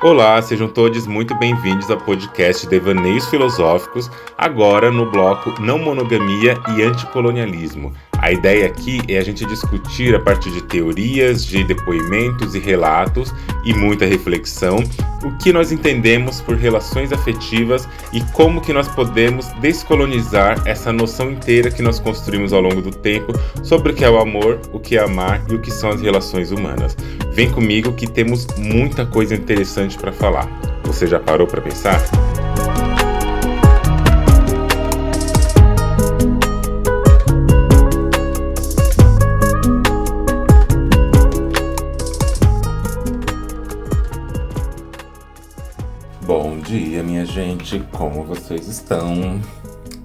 Olá, sejam todos muito bem-vindos ao podcast Devaneios Filosóficos, agora no bloco Não Monogamia e Anticolonialismo. A ideia aqui é a gente discutir a partir de teorias, de depoimentos e relatos e muita reflexão o que nós entendemos por relações afetivas e como que nós podemos descolonizar essa noção inteira que nós construímos ao longo do tempo sobre o que é o amor, o que é amar e o que são as relações humanas. Vem comigo que temos muita coisa interessante para falar. Você já parou para pensar? Bom dia, minha gente, como vocês estão?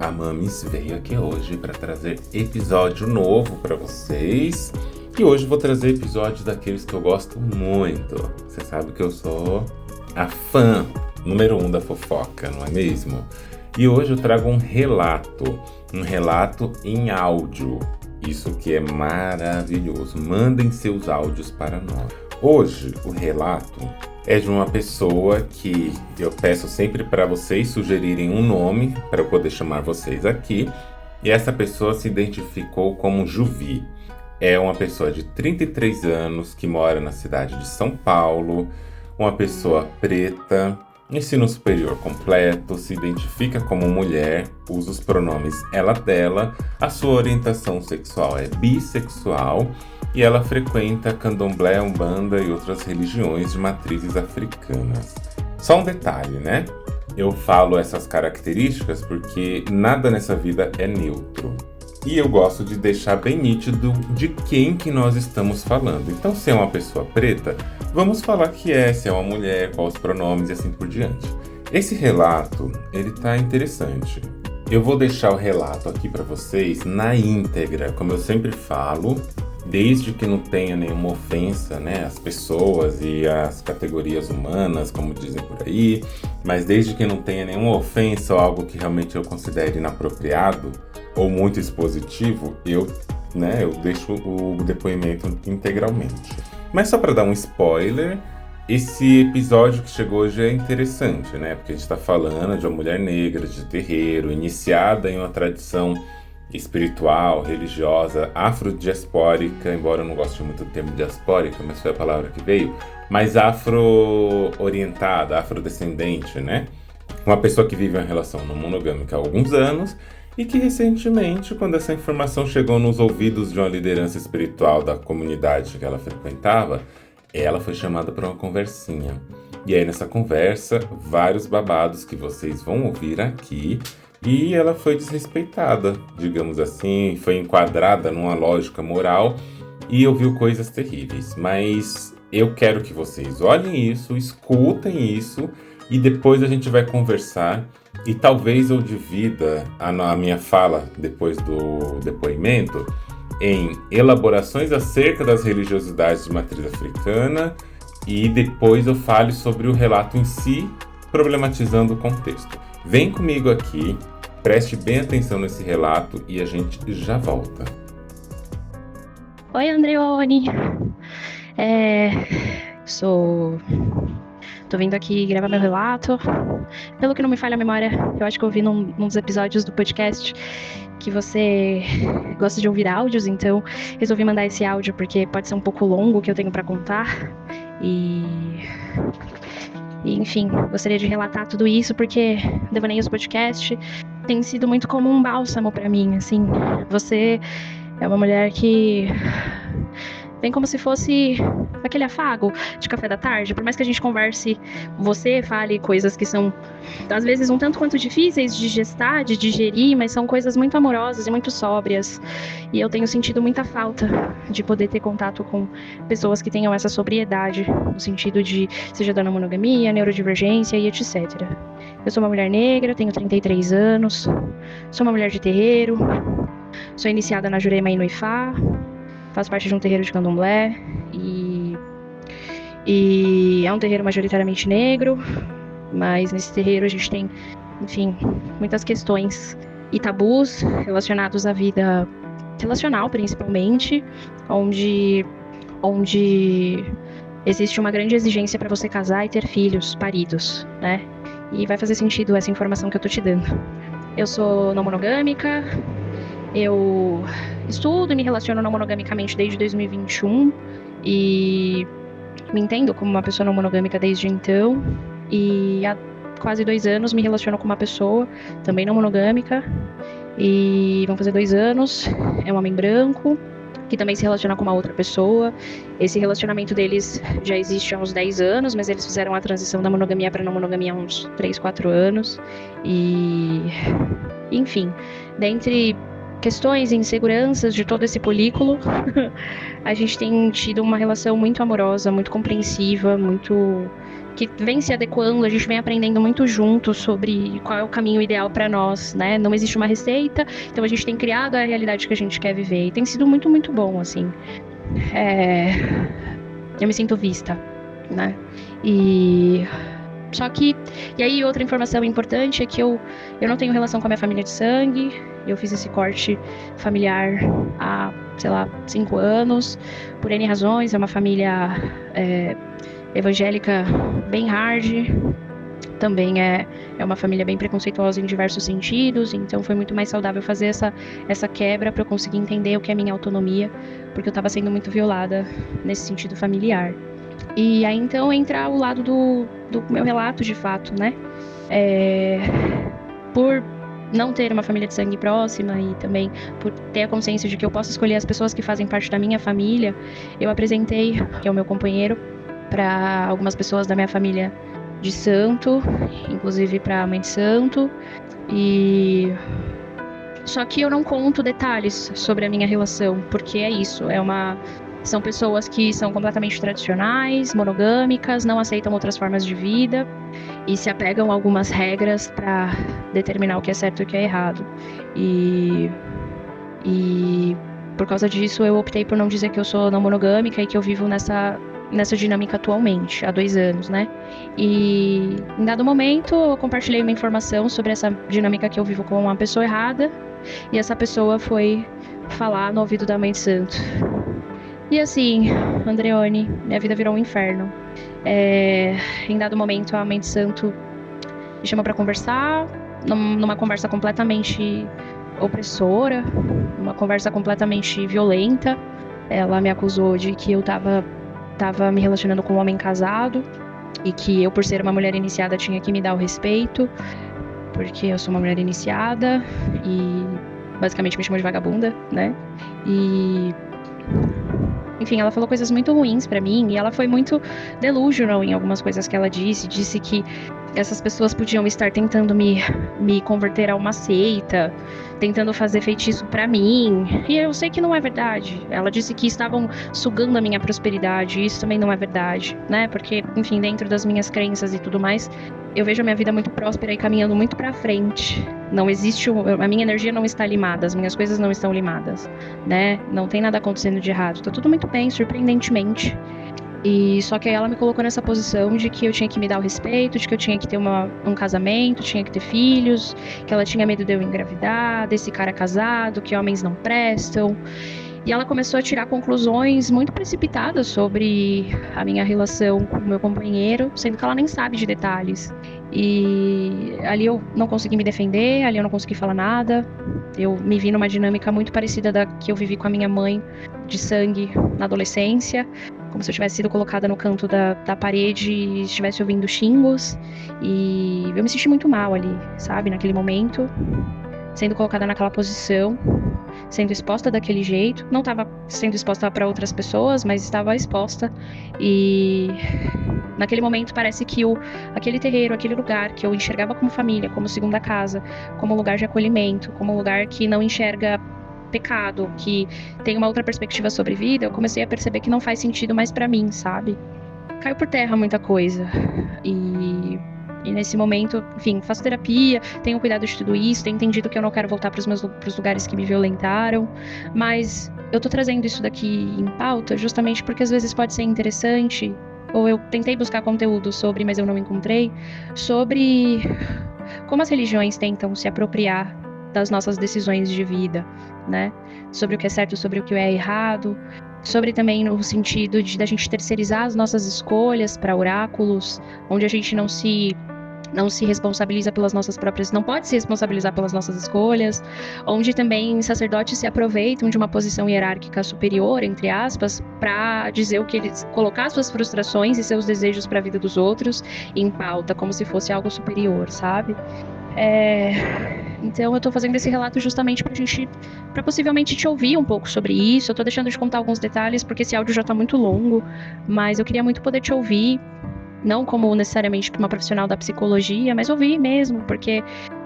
A Mamis veio aqui hoje para trazer episódio novo para vocês. E hoje vou trazer episódios daqueles que eu gosto muito. Você sabe que eu sou a fã número 1 da fofoca, não é mesmo? E hoje eu trago um relato em áudio. Isso que é maravilhoso. Mandem seus áudios para nós. Hoje o relato é de uma pessoa que eu peço sempre para vocês sugerirem um nome para eu poder chamar vocês aqui. E essa pessoa se identificou como Juvi. É uma pessoa de 33 anos que mora na cidade de São Paulo, uma pessoa preta, ensino superior completo, se identifica como mulher, usa os pronomes ela/dela, a sua orientação sexual é bissexual e ela frequenta candomblé, umbanda e outras religiões de matrizes africanas. Só um detalhe, né? Eu falo essas características porque nada nessa vida é neutro. E eu gosto de deixar bem nítido de quem que nós estamos falando. Então, se é uma pessoa preta, vamos falar que é, se é uma mulher, quais os pronomes e assim por diante. Esse relato, ele tá interessante. Eu vou deixar o relato aqui para vocês na íntegra, como eu sempre falo, desde que não tenha nenhuma ofensa, né, às pessoas e às categorias humanas, como dizem por aí, mas desde que não tenha nenhuma ofensa ou algo que realmente eu considere inapropriado, ou muito expositivo, eu deixo o depoimento integralmente. Mas só para dar um spoiler, esse episódio que chegou hoje é interessante, né? Porque a gente está falando de uma mulher negra de terreiro, iniciada em uma tradição espiritual, religiosa, afrodiaspórica, embora eu não goste muito do termo diaspórica, mas foi a palavra que veio, mas afro-orientada, afrodescendente, né? Uma pessoa que vive uma relação não monogâmica há alguns anos, e que recentemente, quando essa informação chegou nos ouvidos de uma liderança espiritual da comunidade que ela frequentava, ela foi chamada para uma conversinha. E aí nessa conversa, vários babados que vocês vão ouvir aqui, e ela foi desrespeitada, digamos assim, foi enquadrada numa lógica moral e ouviu coisas terríveis. Mas eu quero que vocês olhem isso, escutem isso, e depois a gente vai conversar. E talvez eu divida a minha fala depois do depoimento em elaborações acerca das religiosidades de matriz africana e depois eu fale sobre o relato em si, problematizando o contexto. Vem comigo aqui, preste bem atenção nesse relato e a gente já volta. Oi, Andreone. Tô vindo aqui gravar meu relato. Pelo que não me falha a memória, eu acho que eu ouvi num dos episódios do podcast que você gosta de ouvir áudios, então resolvi mandar esse áudio porque pode ser um pouco longo o que eu tenho pra contar. E enfim, gostaria de relatar tudo isso porque Devaneios Podcast tem sido muito como um bálsamo pra mim, assim. Você é uma mulher que vem como se fosse aquele afago de café da tarde. Por mais que a gente converse, você fale coisas que são, às vezes, um tanto quanto difíceis de gestar, de digerir, mas são coisas muito amorosas e muito sóbrias. E eu tenho sentido muita falta de poder ter contato com pessoas que tenham essa sobriedade, no sentido de, seja da não monogamia, neurodivergência e etc. Eu sou uma mulher negra, tenho 33 anos, sou uma mulher de terreiro, sou iniciada na Jurema e no Ifá, faço parte de um terreiro de candomblé e é um terreiro majoritariamente negro, mas nesse terreiro a gente tem, enfim, muitas questões e tabus relacionados à vida relacional, principalmente, onde existe uma grande exigência para você casar e ter filhos, paridos, né? E vai fazer sentido essa informação que eu tô te dando. Eu sou não monogâmica, eu estudo e me relaciono não monogamicamente desde 2021 e me entendo como uma pessoa não monogâmica desde então. E há quase 2 anos me relaciono com uma pessoa também não monogâmica e vão fazer 2 anos, é um homem branco que também se relaciona com uma outra pessoa. Esse relacionamento deles já existe há uns 10 anos, mas eles fizeram a transição da monogamia para não monogamia há uns 3, 4 anos. E, enfim, dentre questões e inseguranças de todo esse polículo, a gente tem tido uma relação muito amorosa, muito compreensiva, muito que vem se adequando, a gente vem aprendendo muito junto sobre qual é o caminho ideal para nós, né? Não existe uma receita, então a gente tem criado a realidade que a gente quer viver e tem sido muito, muito bom, assim. Eu me sinto vista, né? E aí outra informação importante é que eu não tenho relação com a minha família de sangue. Eu fiz esse corte familiar há, 5 anos, por N razões. É uma família evangélica bem hard, também é uma família bem preconceituosa em diversos sentidos, então foi muito mais saudável fazer essa quebra para eu conseguir entender o que é minha autonomia, porque eu estava sendo muito violada nesse sentido familiar. E aí então entra o lado do meu relato de fato, né? Por não ter uma família de sangue próxima e também por ter a consciência de que eu posso escolher as pessoas que fazem parte da minha família, eu apresentei, que é o meu companheiro, para algumas pessoas da minha família de santo, inclusive para a mãe de santo, e só que eu não conto detalhes sobre a minha relação, porque é isso, são pessoas que são completamente tradicionais, monogâmicas, não aceitam outras formas de vida e se apegam a algumas regras para determinar o que é certo e o que é errado. E por causa disso eu optei por não dizer que eu sou não monogâmica e que eu vivo nessa dinâmica atualmente, há 2 anos, né? E em dado momento eu compartilhei uma informação sobre essa dinâmica que eu vivo com uma pessoa errada e essa pessoa foi falar no ouvido da mãe de santo. E assim, Andreone, minha vida virou um inferno. Em dado momento a mãe de santo me chamou pra conversar, numa conversa completamente opressora, numa conversa completamente violenta. Ela me acusou de que eu tava me relacionando com um homem casado e que eu, por ser uma mulher iniciada, tinha que me dar o respeito, porque eu sou uma mulher iniciada, e basicamente me chamou de vagabunda, né? E enfim, ela falou coisas muito ruins pra mim e ela foi muito delusional em algumas coisas que ela disse que essas pessoas podiam estar tentando me converter a uma seita, tentando fazer feitiço pra mim, e eu sei que não é verdade. Ela disse que estavam sugando a minha prosperidade, e isso também não é verdade, né? Porque, enfim, dentro das minhas crenças e tudo mais, eu vejo a minha vida muito próspera e caminhando muito pra frente. Não existe, a minha energia não está limada, as minhas coisas não estão limadas, né? Não tem nada acontecendo de errado, tá tudo muito bem, surpreendentemente. E só que aí ela me colocou nessa posição de que eu tinha que me dar o respeito, de que eu tinha que ter um casamento, tinha que ter filhos, que ela tinha medo de eu engravidar, desse cara casado, que homens não prestam. E ela começou a tirar conclusões muito precipitadas sobre a minha relação com o meu companheiro, sendo que ela nem sabe de detalhes. E ali eu não consegui me defender, ali eu não consegui falar nada. Eu me vi numa dinâmica muito parecida da que eu vivi com a minha mãe de sangue na adolescência, como se eu tivesse sido colocada no canto da parede e estivesse ouvindo xingos. E eu me senti muito mal ali, sabe, naquele momento, sendo colocada naquela posição, sendo exposta daquele jeito. Não estava sendo exposta para outras pessoas, mas estava exposta. E naquele momento parece que aquele terreiro, aquele lugar que eu enxergava como família, como segunda casa, como lugar de acolhimento, como lugar que não enxerga pecado, que tem uma outra perspectiva sobre vida, eu comecei a perceber que não faz sentido mais pra mim, sabe? Caiu por terra muita coisa. E nesse momento, enfim, faço terapia, tenho cuidado de tudo isso, tenho entendido que eu não quero voltar pros lugares que me violentaram, mas eu tô trazendo isso daqui em pauta justamente porque às vezes pode ser interessante, ou eu tentei buscar conteúdo sobre, mas eu não encontrei, sobre como as religiões tentam se apropriar das nossas decisões de vida, né? Sobre o que é certo, sobre o que é errado. sobre também no sentido de da gente terceirizar as nossas escolhas para oráculos, onde a gente não se responsabiliza pelas nossas próprias, não pode se responsabilizar pelas nossas escolhas, onde também sacerdotes se aproveitam de uma posição hierárquica superior, entre aspas, para dizer o que eles, colocar suas frustrações e seus desejos para a vida dos outros em pauta, como se fosse algo superior, sabe? Então eu tô fazendo esse relato justamente para possivelmente te ouvir um pouco sobre isso. Eu tô deixando de contar alguns detalhes porque esse áudio já tá muito longo, mas eu queria muito poder te ouvir, não como necessariamente uma profissional da psicologia, mas ouvir mesmo, porque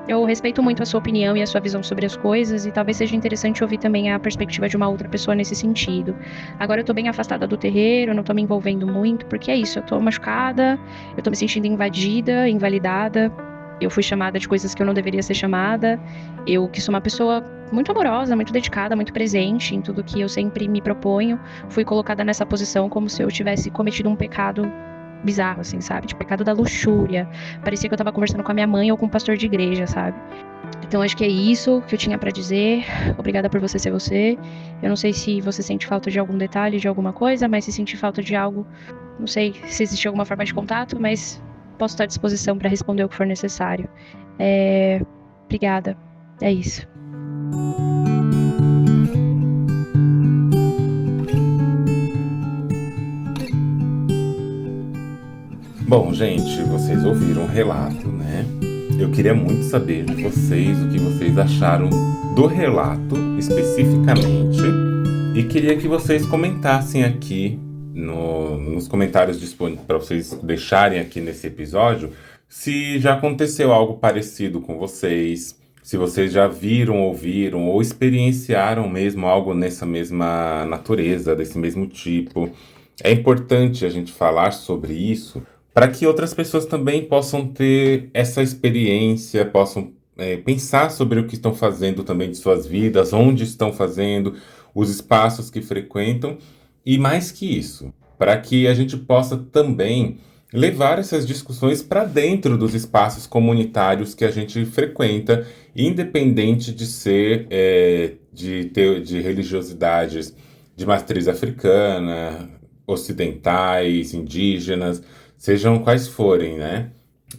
eu respeito muito a sua opinião e a sua visão sobre as coisas, e talvez seja interessante ouvir também a perspectiva de uma outra pessoa nesse sentido. Agora eu tô bem afastada do terreiro, eu não tô me envolvendo muito, porque é isso, eu tô machucada, eu tô me sentindo invadida, invalidada, eu fui chamada de coisas que eu não deveria ser chamada, eu que sou uma pessoa muito amorosa, muito dedicada, muito presente em tudo que eu sempre me proponho, fui colocada nessa posição como se eu tivesse cometido um pecado bizarro, assim, sabe? Tipo, pecado da luxúria. Parecia que eu tava conversando com a minha mãe ou com um pastor de igreja, sabe? Então, acho que é isso que eu tinha pra dizer. Obrigada por você ser você. Eu não sei se você sente falta de algum detalhe, de alguma coisa, mas se sentir falta de algo, não sei se existe alguma forma de contato, mas posso estar à disposição pra responder o que for necessário. Obrigada. É isso. Bom, gente, vocês ouviram o relato, né? Eu queria muito saber de vocês o que vocês acharam do relato especificamente e queria que vocês comentassem aqui nos comentários disponíveis para vocês deixarem aqui nesse episódio se já aconteceu algo parecido com vocês, se vocês já viram, ouviram ou experienciaram mesmo algo nessa mesma natureza, desse mesmo tipo. É importante a gente falar sobre isso para que outras pessoas também possam ter essa experiência, possam pensar sobre o que estão fazendo também de suas vidas, onde estão fazendo, os espaços que frequentam, e mais que isso, para que a gente possa também levar essas discussões para dentro dos espaços comunitários que a gente frequenta, independente de ser de religiosidades de matriz africana, ocidentais, indígenas, sejam quais forem, né?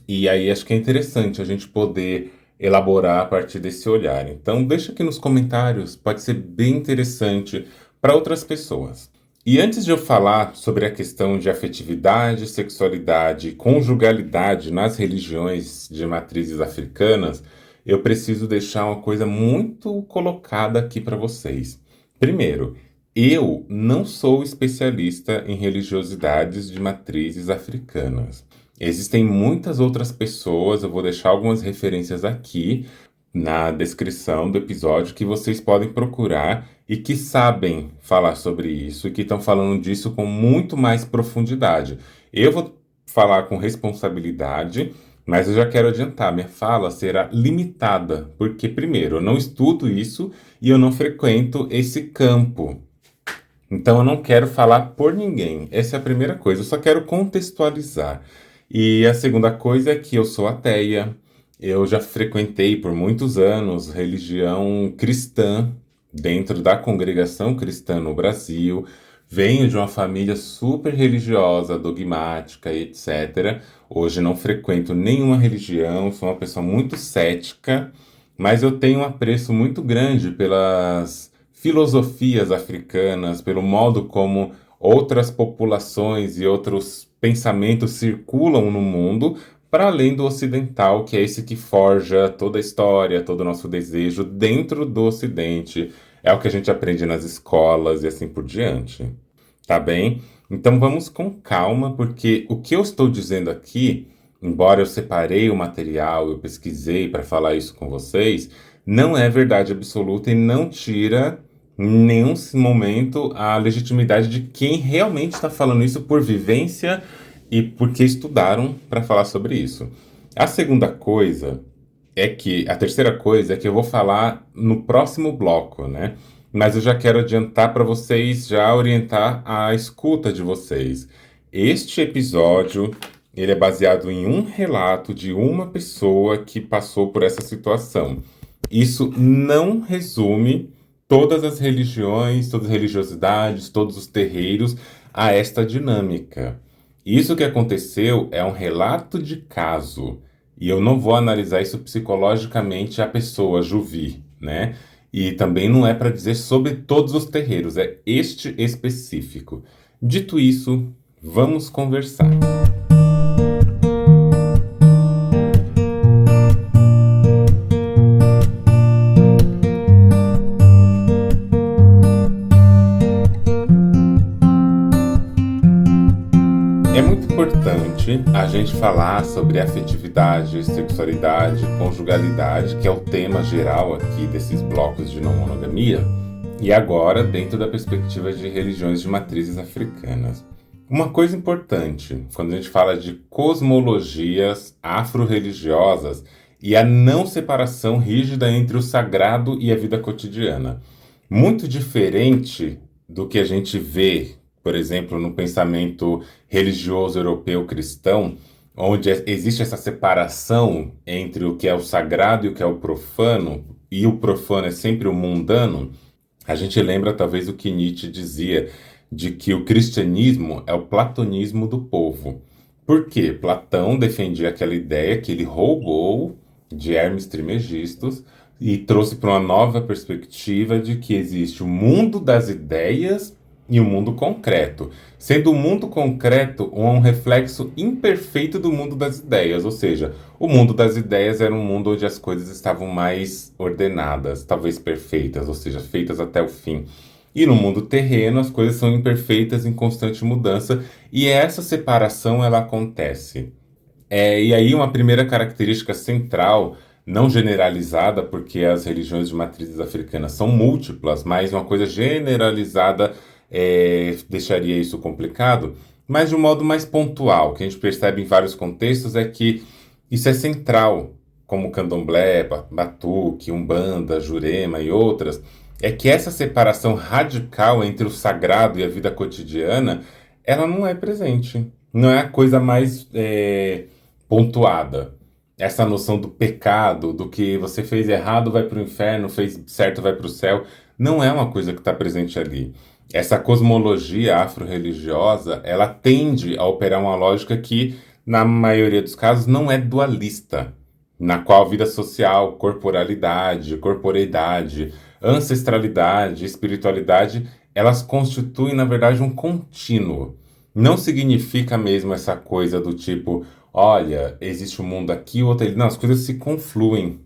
E aí acho que é interessante a gente poder elaborar a partir desse olhar. Então, deixa aqui nos comentários, pode ser bem interessante para outras pessoas. E antes de eu falar sobre a questão de afetividade, sexualidade e conjugalidade nas religiões de matrizes africanas, eu preciso deixar uma coisa muito colocada aqui para vocês. Primeiro, eu não sou especialista em religiosidades de matrizes africanas. Existem muitas outras pessoas, eu vou deixar algumas referências aqui na descrição do episódio que vocês podem procurar e que sabem falar sobre isso e que estão falando disso com muito mais profundidade. Eu vou falar com responsabilidade, mas eu já quero adiantar, minha fala será limitada, porque, primeiro, eu não estudo isso e eu não frequento esse campo. Então eu não quero falar por ninguém. Essa é a primeira coisa, eu só quero contextualizar. E a segunda coisa é que eu sou ateia. Eu já frequentei por muitos anos religião cristã dentro da congregação cristã no Brasil. Venho de uma família super religiosa, dogmática, etc. Hoje não frequento nenhuma religião, sou uma pessoa muito cética, mas eu tenho um apreço muito grande pelas filosofias africanas, pelo modo como outras populações e outros pensamentos circulam no mundo, para além do ocidental, que é esse que forja toda a história, todo o nosso desejo dentro do Ocidente. É o que a gente aprende nas escolas e assim por diante. Tá bem? Então vamos com calma, porque o que eu estou dizendo aqui, embora eu separei o material, eu pesquisei para falar isso com vocês, não é verdade absoluta e não tira em nenhum momento a legitimidade de quem realmente está falando isso por vivência e porque estudaram para falar sobre isso. A terceira coisa é que eu vou falar no próximo bloco, né? Mas eu já quero adiantar para vocês, já orientar a escuta de vocês. Este episódio, ele é baseado em um relato de uma pessoa que passou por essa situação. Isso não resume todas as religiões, todas as religiosidades, todos os terreiros a esta dinâmica. Isso que aconteceu é um relato de caso, e eu não vou analisar isso psicologicamente a pessoa, Juvi, né? E também não é para dizer sobre todos os terreiros, é este específico. Dito isso, vamos conversar. É muito importante a gente falar sobre afetividade, sexualidade, conjugalidade, que é o tema geral aqui desses blocos de não monogamia, e agora dentro da perspectiva de religiões de matrizes africanas. Uma coisa importante, quando a gente fala de cosmologias afro-religiosas e a não separação rígida entre o sagrado e a vida cotidiana. Muito diferente do que a gente vê, por exemplo, no pensamento religioso europeu cristão, onde existe essa separação entre o que é o sagrado e o que é o profano, e o profano é sempre o mundano. A gente lembra talvez o que Nietzsche dizia, de que o cristianismo é o platonismo do povo. Por quê? Platão defendia aquela ideia que ele roubou de Hermes Trismegistus e trouxe para uma nova perspectiva de que existe o mundo das ideias e o mundo concreto, sendo o mundo concreto um reflexo imperfeito do mundo das ideias, ou seja, o mundo das ideias era um mundo onde as coisas estavam mais ordenadas, talvez perfeitas, ou seja, feitas até o fim. E no mundo terreno as coisas são imperfeitas, em constante mudança, e essa separação ela acontece. E aí uma primeira característica central, não generalizada, porque as religiões de matrizes africanas são múltiplas, mas uma coisa generalizada deixaria isso complicado, mas de um modo mais pontual, que a gente percebe em vários contextos, é que isso é central, como candomblé, batuque, umbanda, jurema e outras, é que essa separação radical entre o sagrado e a vida cotidiana, ela não é presente, não é a coisa mais pontuada. Essa noção do pecado, do que você fez errado vai para o inferno, fez certo vai para o céu, não é uma coisa que está presente ali. Essa cosmologia afro-religiosa, ela tende a operar uma lógica que, na maioria dos casos, não é dualista, na qual vida social, corporalidade, corporeidade, ancestralidade, espiritualidade, elas constituem, na verdade, um contínuo. Não significa mesmo essa coisa do tipo, olha, existe um mundo aqui, o outro ali. Não, as coisas se confluem,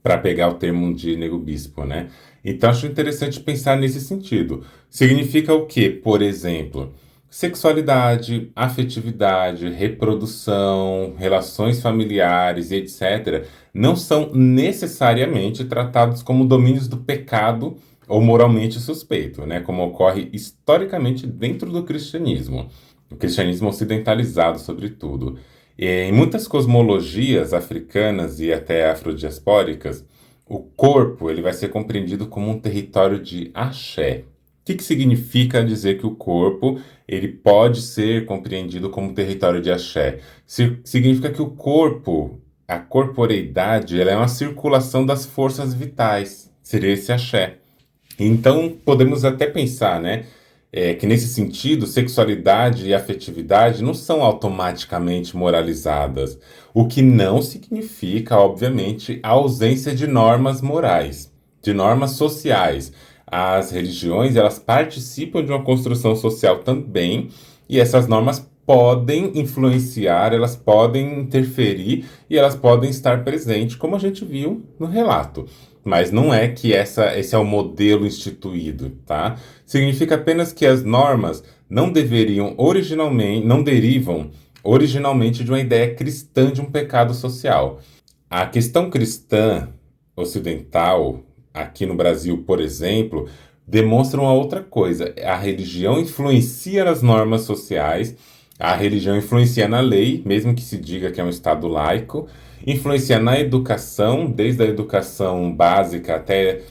para pegar o termo de Nego Bispo, né? Então, acho interessante pensar nesse sentido. Significa o quê? Por exemplo, sexualidade, afetividade, reprodução, relações familiares e etc., não são necessariamente tratados como domínios do pecado ou moralmente suspeito, né? Como ocorre historicamente dentro do cristianismo. O cristianismo ocidentalizado, sobretudo. Em muitas cosmologias africanas e até afrodiaspóricas, o corpo ele vai ser compreendido como um território de axé. O que significa dizer que o corpo ele pode ser compreendido como um território de axé? Significa que o corpo, a corporeidade, ela é uma circulação das forças vitais. Seria esse axé. Então, podemos até pensar, né? Que nesse sentido, sexualidade e afetividade não são automaticamente moralizadas, o que não significa, obviamente, a ausência de normas morais, de normas sociais. As religiões, elas participam de uma construção social também, e essas normas podem influenciar, elas podem interferir e elas podem estar presentes, como a gente viu no relato. Mas não é que esse é o modelo instituído, tá? Significa apenas que as normas não derivam originalmente de uma ideia cristã de um pecado social. A questão cristã ocidental, aqui no Brasil, por exemplo, demonstra uma outra coisa. A religião influencia nas normas sociais, a religião influencia na lei, mesmo que se diga que é um Estado laico, influencia na educação, desde a educação básica até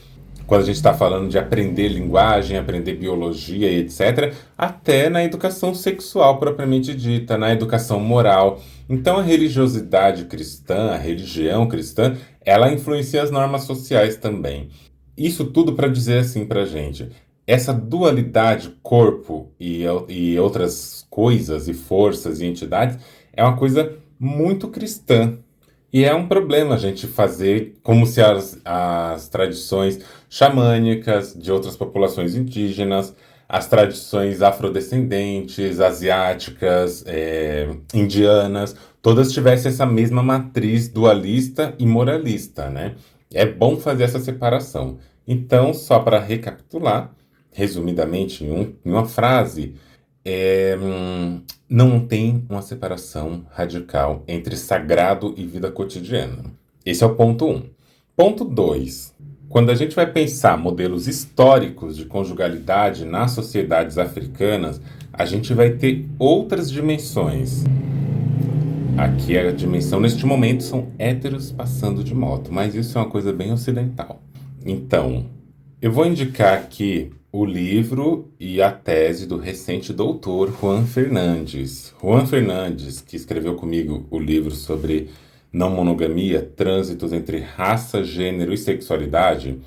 quando a gente está falando de aprender linguagem, aprender biologia e etc., até na educação sexual propriamente dita, na educação moral. Então a religiosidade cristã, a religião cristã, ela influencia as normas sociais também. isso tudo para dizer assim pra gente, essa dualidade corpo e outras coisas e forças e entidades é uma coisa muito cristã. E é um problema a gente fazer como se as tradições xamânicas de outras populações indígenas, as tradições afrodescendentes, asiáticas, indianas, todas tivessem essa mesma matriz dualista e moralista, né? É bom fazer essa separação. Então, só para recapitular, resumidamente, em uma frase, não tem uma separação radical entre sagrado e vida cotidiana. Esse é o ponto 1. Ponto 2. Quando a gente vai pensar modelos históricos de conjugalidade nas sociedades africanas, a gente vai ter outras dimensões. Aqui a dimensão, neste momento, são héteros passando de moto, mas isso é uma coisa bem ocidental. Então, eu vou indicar aqui o livro e a tese do recente doutor Juan Fernandes. Juan Fernandes, que escreveu comigo o livro sobre não monogamia, trânsitos entre raça, gênero e sexualidade,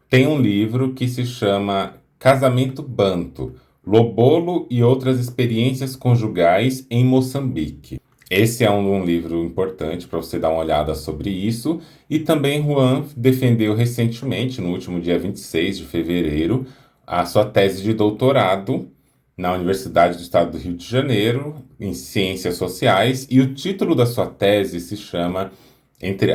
tem um livro que se chama Casamento Banto, Lobolo e outras experiências conjugais em Moçambique. Esse é um livro importante para você dar uma olhada sobre isso. E também Juan defendeu recentemente, no último dia 26 de fevereiro, a sua tese de doutorado na Universidade do Estado do Rio de Janeiro, em Ciências Sociais, e o título da sua tese se chama,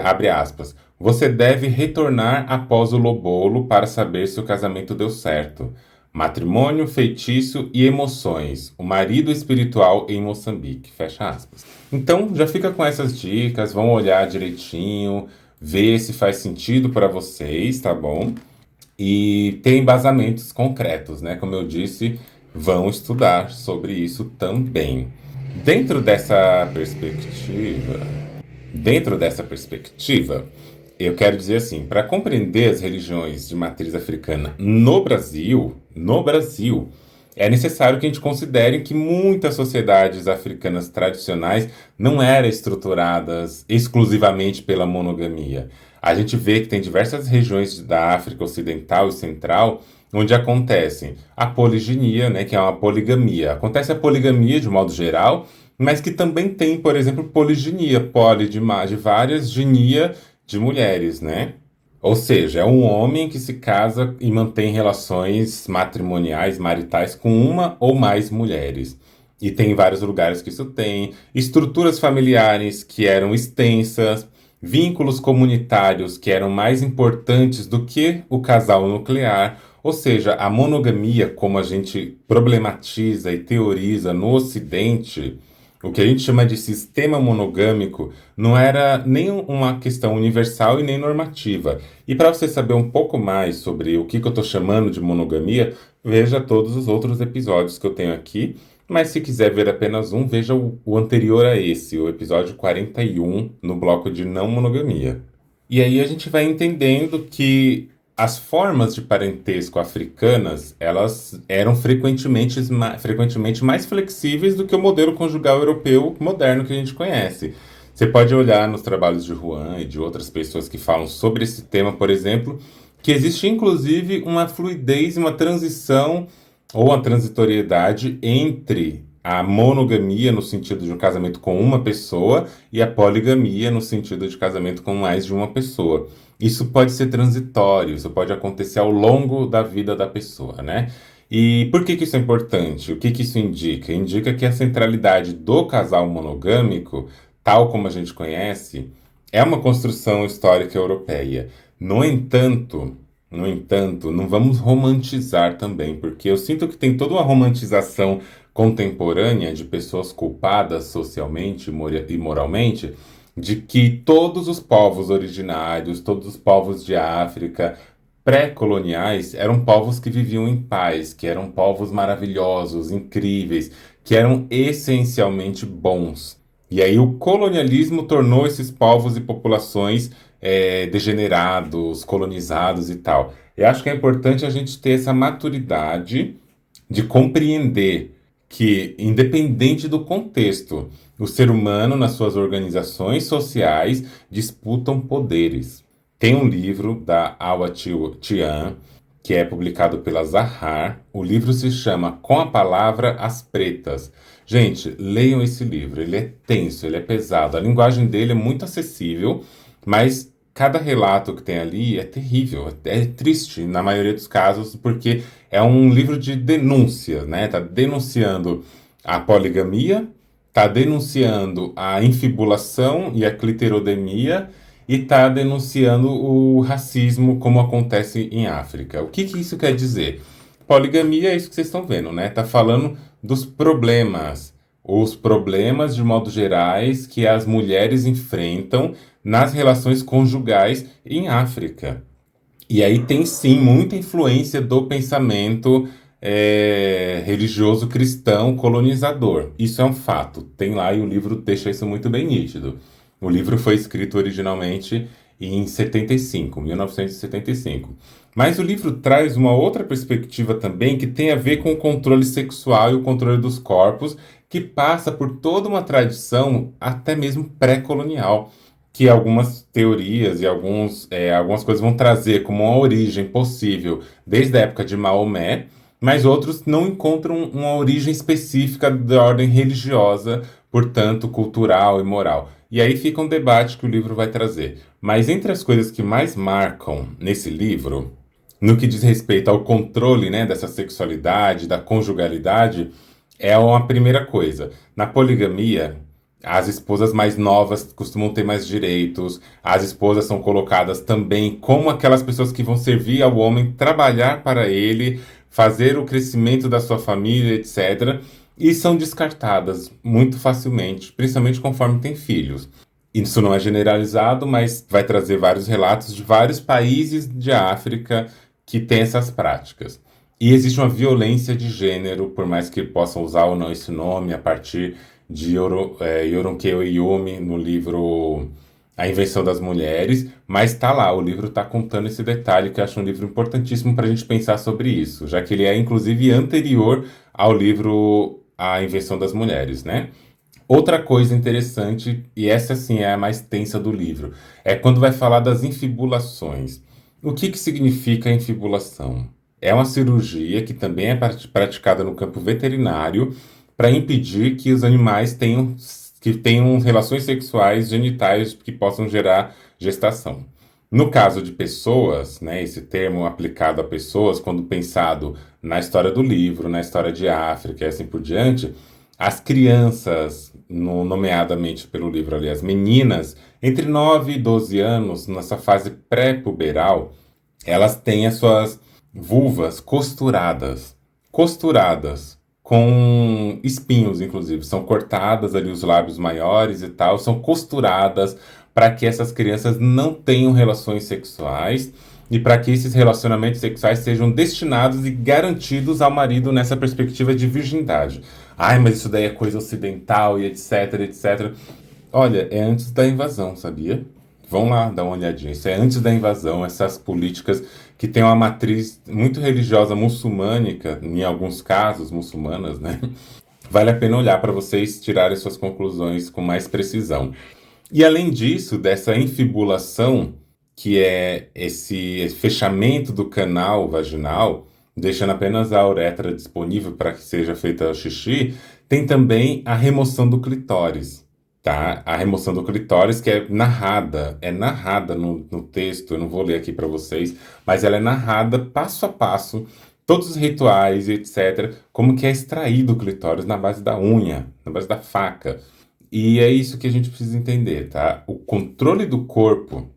abre aspas, Você deve retornar após o lobolo para saber se o casamento deu certo. Matrimônio, feitiço e emoções. O marido espiritual em Moçambique. Fecha aspas. Então, já fica com essas dicas, vão olhar direitinho, ver se faz sentido para vocês, tá bom? E tem embasamentos concretos, né? Como eu disse, vão estudar sobre isso também. Dentro dessa perspectiva, dentro dessa perspectiva, eu quero dizer assim, para compreender as religiões de matriz africana no Brasil, é necessário que a gente considere que muitas sociedades africanas tradicionais não eram estruturadas exclusivamente pela monogamia. A gente vê que tem diversas regiões da África Ocidental e Central onde acontece a poliginia, né, que é uma poligamia. Acontece a poligamia de modo geral, mas que também tem, por exemplo, poliginia, de várias, ginia de mulheres, né? Ou seja, é um homem que se casa e mantém relações matrimoniais, maritais com uma ou mais mulheres. E tem vários lugares que isso tem. Estruturas familiares que eram extensas, vínculos comunitários que eram mais importantes do que o casal nuclear. Ou seja, a monogamia, como a gente problematiza e teoriza no Ocidente, o que a gente chama de sistema monogâmico, não era nem uma questão universal e nem normativa. E para você saber um pouco mais sobre o que eu estou chamando de monogamia, veja todos os outros episódios que eu tenho aqui. Mas se quiser ver apenas um, veja o anterior a esse, o episódio 41, no bloco de não monogamia. E aí a gente vai entendendo que as formas de parentesco africanas, elas eram frequentemente mais flexíveis do que o modelo conjugal europeu moderno que a gente conhece. Você pode olhar nos trabalhos de Juan e de outras pessoas que falam sobre esse tema, por exemplo, que existe inclusive uma fluidez, uma transição ou a transitoriedade entre a monogamia no sentido de um casamento com uma pessoa e a poligamia no sentido de casamento com mais de uma pessoa. Isso pode ser transitório, isso pode acontecer ao longo da vida da pessoa, né? E por que isso é importante? O que isso indica? Indica que a centralidade do casal monogâmico, tal como a gente conhece, é uma construção histórica europeia. No entanto, não vamos romantizar também, porque eu sinto que tem toda uma romantização contemporânea de pessoas culpadas socialmente e moralmente, de que todos os povos originários, todos os povos de África pré-coloniais eram povos que viviam em paz, que eram povos maravilhosos, incríveis, que eram essencialmente bons. E aí o colonialismo tornou esses povos e populações degenerados, colonizados e tal. Eu acho que é importante a gente ter essa maturidade de compreender que, independente do contexto, o ser humano, nas suas organizações sociais, disputam poderes. Tem um livro da Awa Tian, que é publicado pela Zahar. O livro se chama Com a Palavra As Pretas. Gente, leiam esse livro. Ele é tenso, ele é pesado. A linguagem dele é muito acessível, mas cada relato que tem ali é terrível, é triste na maioria dos casos, porque é um livro de denúncia, né? Tá denunciando a poligamia, tá denunciando a infibulação e a cliterodemia e está denunciando o racismo como acontece em África. O que que isso quer dizer? Poligamia é isso que vocês estão vendo, né? Tá falando dos problemas, os problemas de modo gerais que as mulheres enfrentam nas relações conjugais em África. E aí tem sim muita influência do pensamento religioso cristão colonizador. Isso é um fato. Tem lá e o livro deixa isso muito bem nítido. O livro foi escrito originalmente em 75, 1975. Mas o livro traz uma outra perspectiva também que tem a ver com o controle sexual e o controle dos corpos, que passa por toda uma tradição até mesmo pré-colonial, que algumas teorias e algumas coisas vão trazer como uma origem possível desde a época de Maomé, mas outros não encontram uma origem específica da ordem religiosa, portanto, cultural e moral. E aí fica um debate que o livro vai trazer. Mas entre as coisas que mais marcam nesse livro, no que diz respeito ao controle, né, dessa sexualidade, da conjugalidade, é uma primeira coisa. Na poligamia, as esposas mais novas costumam ter mais direitos, as esposas são colocadas também como aquelas pessoas que vão servir ao homem, trabalhar para ele, fazer o crescimento da sua família, etc. E são descartadas muito facilmente, principalmente conforme tem filhos. Isso não é generalizado, mas vai trazer vários relatos de vários países de África que têm essas práticas. E existe uma violência de gênero, por mais que possam usar ou não esse nome, a partir de Yoronkei Oyumi, no livro A Invenção das Mulheres, mas está lá, o livro está contando esse detalhe, que eu acho um livro importantíssimo para a gente pensar sobre isso, já que ele é, inclusive, anterior ao livro A Invenção das Mulheres, né? Outra coisa interessante, e essa sim é a mais tensa do livro, é quando vai falar das infibulações. O que que significa infibulação? É uma cirurgia que também é praticada no campo veterinário para impedir que os animais tenham relações sexuais genitais que possam gerar gestação. No caso de pessoas, né, esse termo aplicado a pessoas, quando pensado na história do livro, na história de África e assim por diante, as crianças, nomeadamente pelo livro ali, as meninas, entre 9 e 12 anos, nessa fase pré-puberal, elas têm as suas vulvas costuradas, com espinhos, inclusive. São cortadas ali os lábios maiores e tal, são costuradas para que essas crianças não tenham relações sexuais e para que esses relacionamentos sexuais sejam destinados e garantidos ao marido nessa perspectiva de virgindade. Ai, mas isso daí é coisa ocidental e etc, etc. Olha, é antes da invasão, sabia? Vão lá dar uma olhadinha. Isso é antes da invasão, essas políticas que têm uma matriz muito religiosa muçulmânica, em alguns casos muçulmanas, né? Vale a pena olhar para vocês tirarem suas conclusões com mais precisão. E além disso, dessa infibulação, que é esse fechamento do canal vaginal, deixando apenas a uretra disponível para que seja feita o xixi, tem também a remoção do clitóris. Tá? A remoção do clitóris que é narrada no texto, eu não vou ler aqui para vocês, mas ela é narrada passo a passo, todos os rituais e etc, como que é extraído o clitóris na base da unha, na base da faca. E é isso que a gente precisa entender, tá? O controle do corpo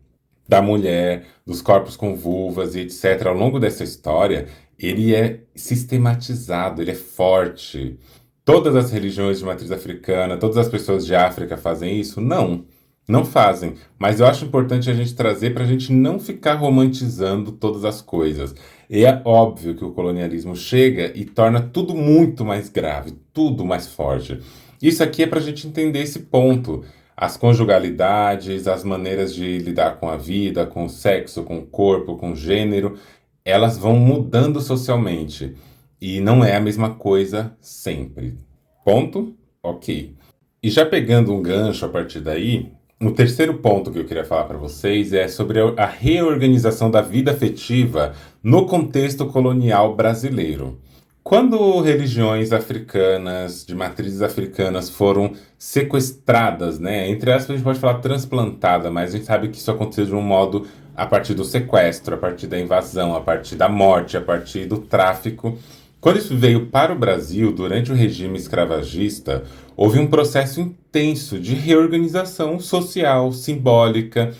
da mulher, dos corpos com vulvas e etc, ao longo dessa história, ele é sistematizado, ele é forte. Todas as religiões de matriz africana, todas as pessoas de África fazem isso? Não, não fazem. Mas eu acho importante a gente trazer para a gente não ficar romantizando todas as coisas. E é óbvio que o colonialismo chega e torna tudo muito mais grave, tudo mais forte. Isso aqui é para a gente entender esse ponto. As conjugalidades, as maneiras de lidar com a vida, com o sexo, com o corpo, com o gênero, elas vão mudando socialmente. E não é a mesma coisa sempre. Ponto? Ok. E já pegando um gancho a partir daí, O terceiro ponto que eu queria falar para vocês é sobre a reorganização da vida afetiva no contexto colonial brasileiro. Quando religiões africanas, de matrizes africanas, foram sequestradas, né? Entre aspas, a gente pode falar transplantada, mas a gente sabe que isso aconteceu de um modo a partir do sequestro, a partir da invasão, a partir da morte, a partir do tráfico. Quando isso veio para o Brasil, durante o regime escravagista, houve um processo intenso de reorganização social, simbólica,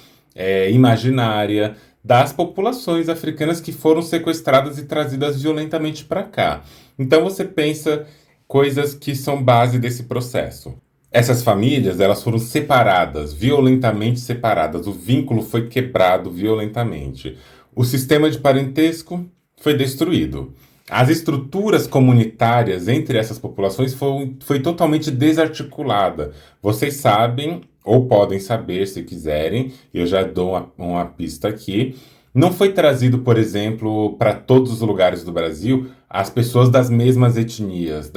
imaginária, das populações africanas que foram sequestradas e trazidas violentamente para cá. Então você pensa coisas que são base desse processo. Essas famílias, elas foram separadas, violentamente separadas. O vínculo foi quebrado violentamente. O sistema de parentesco foi destruído. As estruturas comunitárias entre essas populações foi totalmente desarticulada. Vocês sabem, ou podem saber se quiserem, eu já dou uma pista aqui. Não foi trazido, por exemplo, para todos os lugares do Brasil as pessoas das mesmas etnias,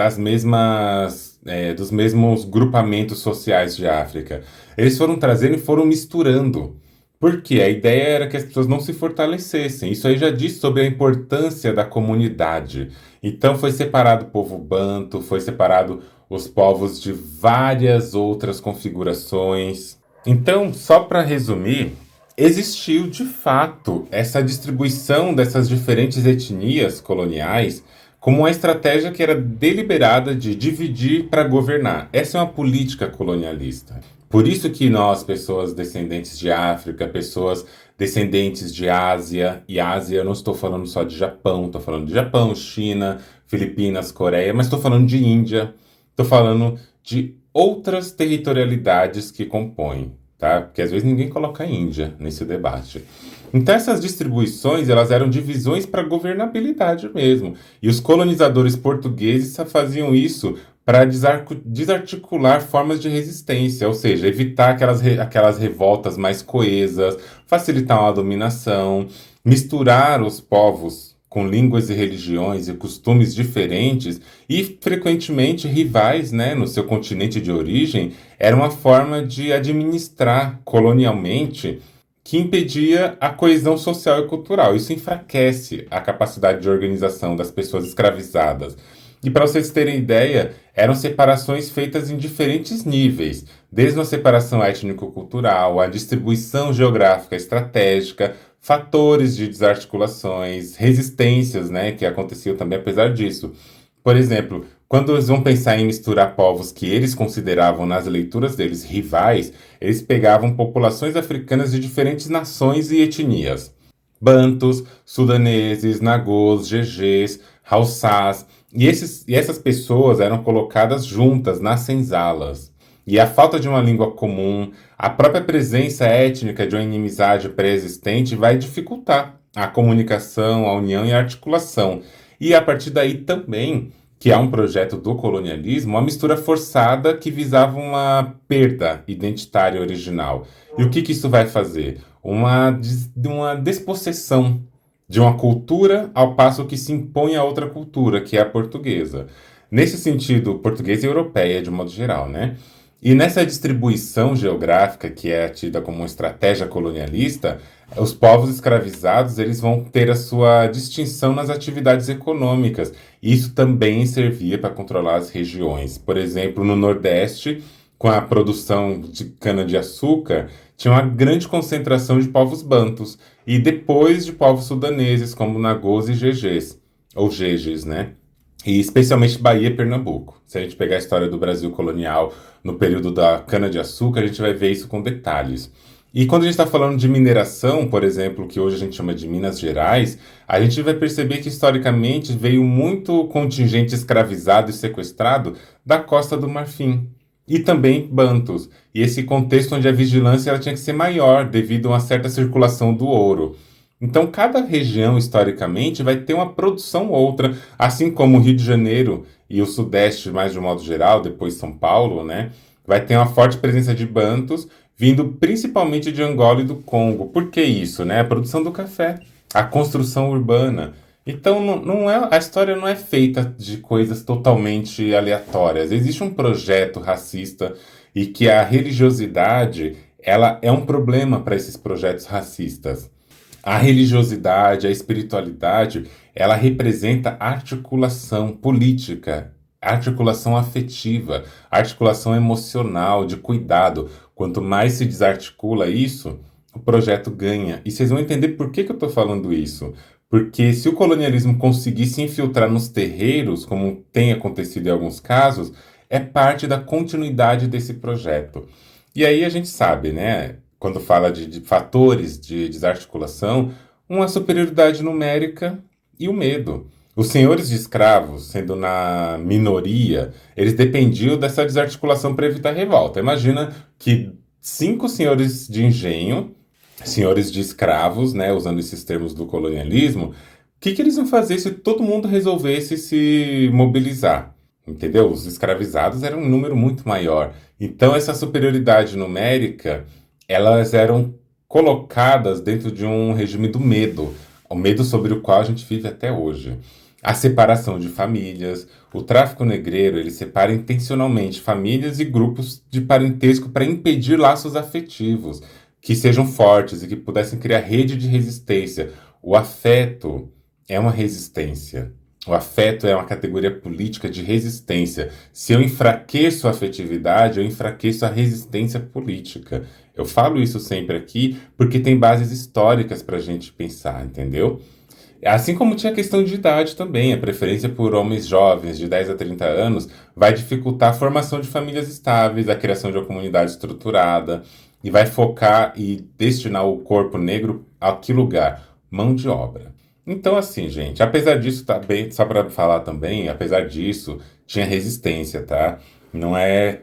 dos mesmos grupamentos sociais de África. Eles foram trazendo e foram misturando. Porque a ideia era que as pessoas não se fortalecessem. Isso aí já diz sobre a importância da comunidade. Então foi separado o povo banto, foi separado os povos de várias outras configurações. Então, só para resumir, existiu de fato essa distribuição dessas diferentes etnias coloniais como uma estratégia que era deliberada de dividir para governar. Essa é uma política colonialista. Por isso que nós, pessoas descendentes de África, pessoas descendentes de Ásia, e Ásia eu não estou falando só de Japão, estou falando de Japão, China, Filipinas, Coreia, mas estou falando de Índia, estou falando de outras territorialidades que compõem, tá? Porque às vezes ninguém coloca a Índia nesse debate. Então essas distribuições, elas eram divisões para governabilidade mesmo. E os colonizadores portugueses faziam isso para desarticular formas de resistência, ou seja, evitar aquelas revoltas mais coesas, facilitar uma dominação, misturar os povos com línguas e religiões e costumes diferentes e frequentemente rivais, né, no seu continente de origem, era uma forma de administrar colonialmente que impedia a coesão social e cultural. Isso enfraquece a capacidade de organização das pessoas escravizadas. E para vocês terem ideia, eram separações feitas em diferentes níveis, desde uma separação étnico-cultural, a distribuição geográfica estratégica, fatores de desarticulações, resistências, né, que aconteciam também apesar disso. Por exemplo, quando eles vão pensar em misturar povos que eles consideravam, nas leituras deles, rivais, eles pegavam populações africanas de diferentes nações e etnias. Bantus, sudaneses, nagôs, gegês, haussás, e essas pessoas eram colocadas juntas nas senzalas. E a falta de uma língua comum, a própria presença étnica de uma inimizade pré-existente vai dificultar a comunicação, a união e a articulação. E a partir daí também, que é um projeto do colonialismo, uma mistura forçada que visava uma perda identitária original. E o que isso vai fazer? Uma despossessão de uma cultura ao passo que se impõe a outra cultura, que é a portuguesa. Nesse sentido, portuguesa e europeia, de modo geral, né? E nessa distribuição geográfica, que é tida como uma estratégia colonialista, os povos escravizados eles vão ter a sua distinção nas atividades econômicas. Isso também servia para controlar as regiões. Por exemplo, no Nordeste, com a produção de cana-de-açúcar, tinha uma grande concentração de povos bantus, e depois de povos sudaneses, como nagôs e gegês, ou jejes, né? E especialmente Bahia e Pernambuco. Se a gente pegar a história do Brasil colonial no período da cana-de-açúcar, a gente vai ver isso com detalhes. E quando a gente está falando de mineração, por exemplo, que hoje a gente chama de Minas Gerais, a gente vai perceber que historicamente veio muito contingente escravizado e sequestrado da Costa do Marfim. E também bantus. E esse contexto onde a vigilância ela tinha que ser maior devido a uma certa circulação do ouro. Então, cada região, historicamente, vai ter uma produção outra, assim como o Rio de Janeiro e o Sudeste, mais de um modo geral, depois São Paulo, né? Vai ter uma forte presença de bantus, vindo principalmente de Angola e do Congo. Por que isso, né? A produção do café, a construção urbana. Então, a história não é feita de coisas totalmente aleatórias. Existe um projeto racista e que a religiosidade ela é um problema para esses projetos racistas. A religiosidade, a espiritualidade, ela representa articulação política, articulação afetiva, articulação emocional, de cuidado. Quanto mais se desarticula isso, o projeto ganha. E vocês vão entender por que eu estou falando isso. Porque se o colonialismo conseguisse infiltrar nos terreiros, como tem acontecido em alguns casos, é parte da continuidade desse projeto. E aí a gente sabe, né, quando fala de fatores de desarticulação, uma superioridade numérica e o medo. Os senhores de escravos, sendo na minoria, eles dependiam dessa desarticulação para evitar revolta. Imagina que 5 senhores de engenho, senhores de escravos, né, usando esses termos do colonialismo, o que eles iam fazer se todo mundo resolvesse se mobilizar? Entendeu? Os escravizados eram um número muito maior. Então, essa superioridade numérica, elas eram colocadas dentro de um regime do medo, o medo sobre o qual a gente vive até hoje. A separação de famílias, o tráfico negreiro, ele separa intencionalmente famílias e grupos de parentesco para impedir laços afetivos que sejam fortes e que pudessem criar rede de resistência. O afeto é uma resistência. O afeto é uma categoria política de resistência. Se eu enfraqueço a afetividade, eu enfraqueço a resistência política. Eu falo isso sempre aqui porque tem bases históricas para a gente pensar, entendeu? Assim como tinha a questão de idade também, a preferência por homens jovens de 10 a 30 anos vai dificultar a formação de famílias estáveis, a criação de uma comunidade estruturada e vai focar e destinar o corpo negro a que lugar? Mão de obra. Então, assim, gente, apesar disso, tá bem, só para falar também, apesar disso, tinha resistência, tá? Não é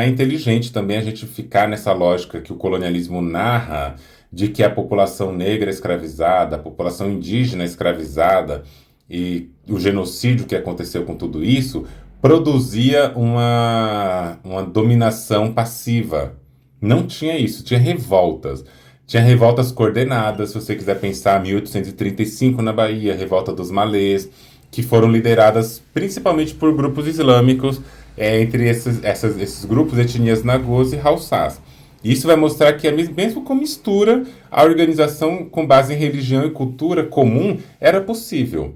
inteligente também a gente ficar nessa lógica que o colonialismo narra de que a população negra escravizada, a população indígena escravizada e o genocídio que aconteceu com tudo isso produzia uma dominação passiva. Não tinha isso, tinha revoltas. Tinha revoltas coordenadas, se você quiser pensar, 1835 na Bahia, revolta dos Malês, que foram lideradas principalmente por grupos islâmicos, entre esses grupos, etnias Nagôs e Haussás. Isso vai mostrar que, mesmo com mistura, a organização com base em religião e cultura comum era possível.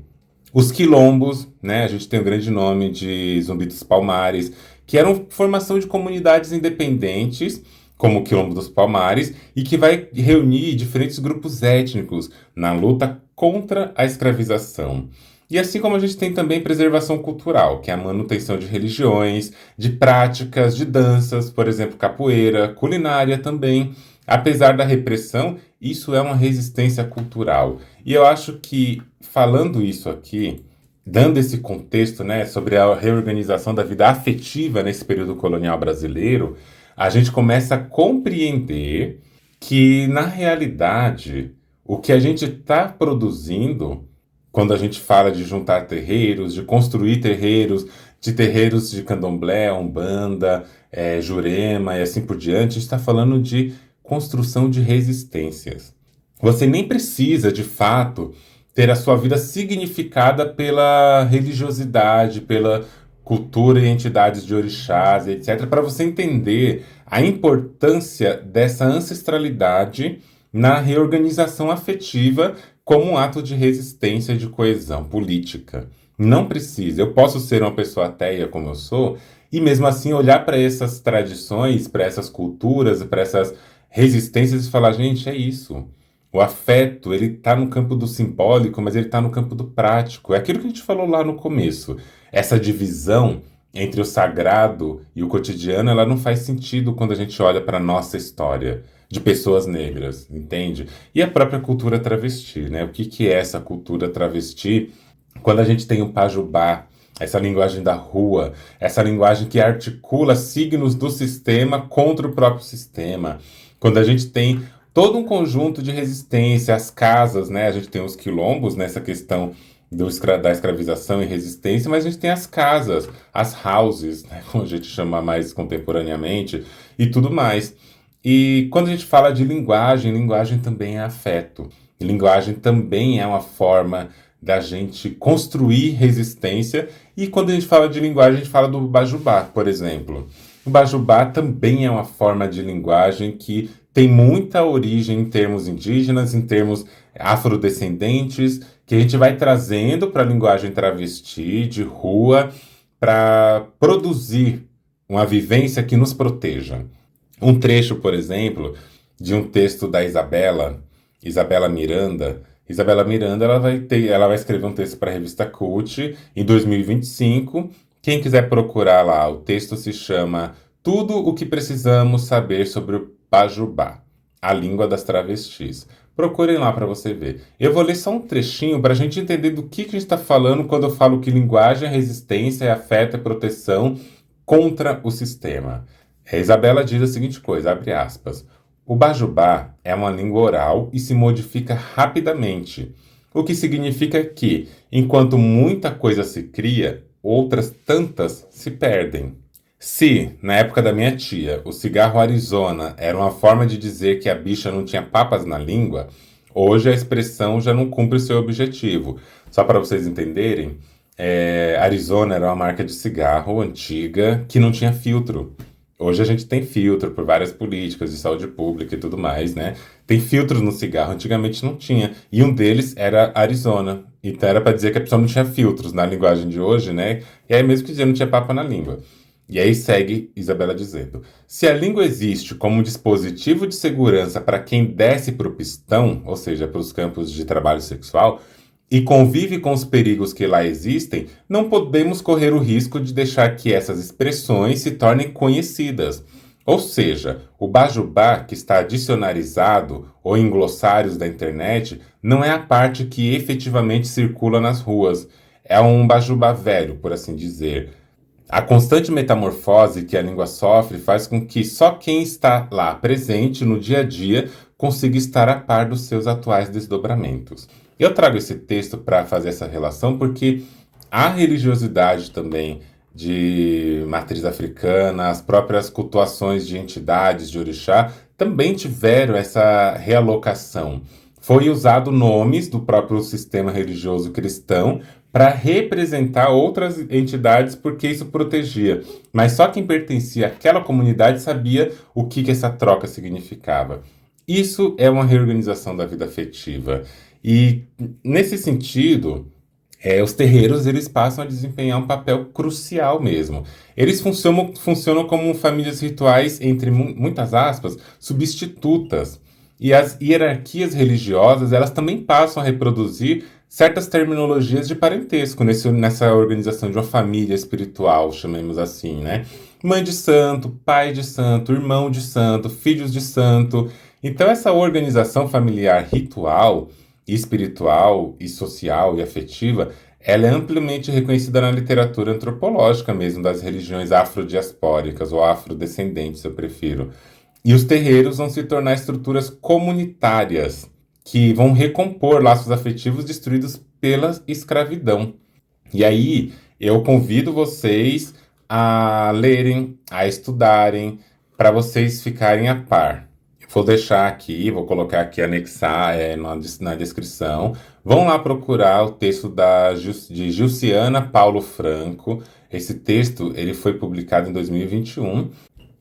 Os quilombos, né, a gente tem um grande nome de Zumbi dos Palmares, que eram formação de comunidades independentes, como o Quilombo dos Palmares, e que vai reunir diferentes grupos étnicos na luta contra a escravização. E assim como a gente tem também preservação cultural, que é a manutenção de religiões, de práticas, de danças, por exemplo, capoeira, culinária também. Apesar da repressão, isso é uma resistência cultural. E eu acho que, falando isso aqui, dando esse contexto, né, sobre a reorganização da vida afetiva nesse período colonial brasileiro, a gente começa a compreender que, na realidade, o que a gente está produzindo, quando a gente fala de juntar terreiros, de construir terreiros de candomblé, umbanda, jurema e assim por diante, a gente está falando de construção de resistências. Você nem precisa, de fato, ter a sua vida significada pela religiosidade, pela cultura e entidades de orixás, etc., para você entender a importância dessa ancestralidade na reorganização afetiva como um ato de resistência e de coesão política. Não precisa. Eu posso ser uma pessoa ateia como eu sou e mesmo assim olhar para essas tradições, para essas culturas, para essas resistências e falar, gente, é isso. O afeto, ele está no campo do simbólico, mas ele está no campo do prático. É aquilo que a gente falou lá no começo. Essa divisão entre o sagrado e o cotidiano, ela não faz sentido quando a gente olha para a nossa história de pessoas negras, entende? E a própria cultura travesti, né? O que é essa cultura travesti? Quando a gente tem o pajubá, essa linguagem da rua, essa linguagem que articula signos do sistema contra o próprio sistema. Quando a gente tem todo um conjunto de resistência, as casas, né? A gente tem os quilombos nessa questão da escravização e resistência, mas a gente tem as casas, as houses, né? Como a gente chama mais contemporaneamente, e tudo mais. E quando a gente fala de linguagem, linguagem também é afeto. Linguagem também é uma forma da gente construir resistência. E quando a gente fala de linguagem, a gente fala do bajubá, por exemplo. O bajubá também é uma forma de linguagem que tem muita origem em termos indígenas, em termos afrodescendentes, que a gente vai trazendo para a linguagem travesti, de rua, para produzir uma vivência que nos proteja. Um trecho, por exemplo, de um texto da Isabela Miranda. Isabela Miranda, ela vai escrever um texto para a revista Cult em 2025. Quem quiser procurar lá, o texto se chama Tudo o que precisamos saber sobre o Pajubá, a língua das travestis. Procurem lá para você ver. Eu vou ler só um trechinho para a gente entender do que a gente está falando quando eu falo que linguagem é resistência, é afeto, é proteção contra o sistema. A Isabela diz a seguinte coisa, abre aspas. O Bajubá é uma língua oral e se modifica rapidamente, o que significa que, enquanto muita coisa se cria, outras tantas se perdem. Se, na época da minha tia, o cigarro Arizona era uma forma de dizer que a bicha não tinha papas na língua, hoje a expressão já não cumpre seu objetivo. Só para vocês entenderem, Arizona era uma marca de cigarro antiga que não tinha filtro. Hoje a gente tem filtro por várias políticas de saúde pública e tudo mais, né? Tem filtros no cigarro, antigamente não tinha. E um deles era Arizona. Então era para dizer que a pessoa não tinha filtros na linguagem de hoje, né? E aí mesmo que dizer não tinha papa na língua. E aí segue Isabela dizendo: se a língua existe como um dispositivo de segurança para quem desce para o pistão, ou seja, para os campos de trabalho sexual, e convive com os perigos que lá existem, não podemos correr o risco de deixar que essas expressões se tornem conhecidas. Ou seja, o Bajubá, que está dicionarizado ou em glossários da internet, não é a parte que efetivamente circula nas ruas. É um Bajubá velho, por assim dizer. A constante metamorfose que a língua sofre faz com que só quem está lá presente no dia a dia consiga estar a par dos seus atuais desdobramentos. Eu trago esse texto para fazer essa relação porque a religiosidade também de matriz africana, as próprias cultuações de entidades de orixá também tiveram essa realocação. Foi usado nomes do próprio sistema religioso cristão para representar outras entidades porque isso protegia. Mas só quem pertencia àquela comunidade sabia o que essa troca significava. Isso é uma reorganização da vida afetiva. E, nesse sentido, os terreiros eles passam a desempenhar um papel crucial mesmo. Eles funcionam como famílias rituais, entre muitas aspas, substitutas. E as hierarquias religiosas elas também passam a reproduzir certas terminologias de parentesco nessa organização de uma família espiritual, chamemos assim, né? Mãe de santo, pai de santo, irmão de santo, filhos de santo. Então, essa organização familiar ritual, espiritual e social e afetiva, ela é amplamente reconhecida na literatura antropológica mesmo, das religiões afrodiaspóricas ou afrodescendentes, eu prefiro. E os terreiros vão se tornar estruturas comunitárias, que vão recompor laços afetivos destruídos pela escravidão. E aí, eu convido vocês a lerem, a estudarem, para vocês ficarem a par. Vou deixar aqui, vou colocar aqui, anexar na descrição. Vão lá procurar o texto de Gilciana Paulo Franco. Esse texto ele foi publicado em 2021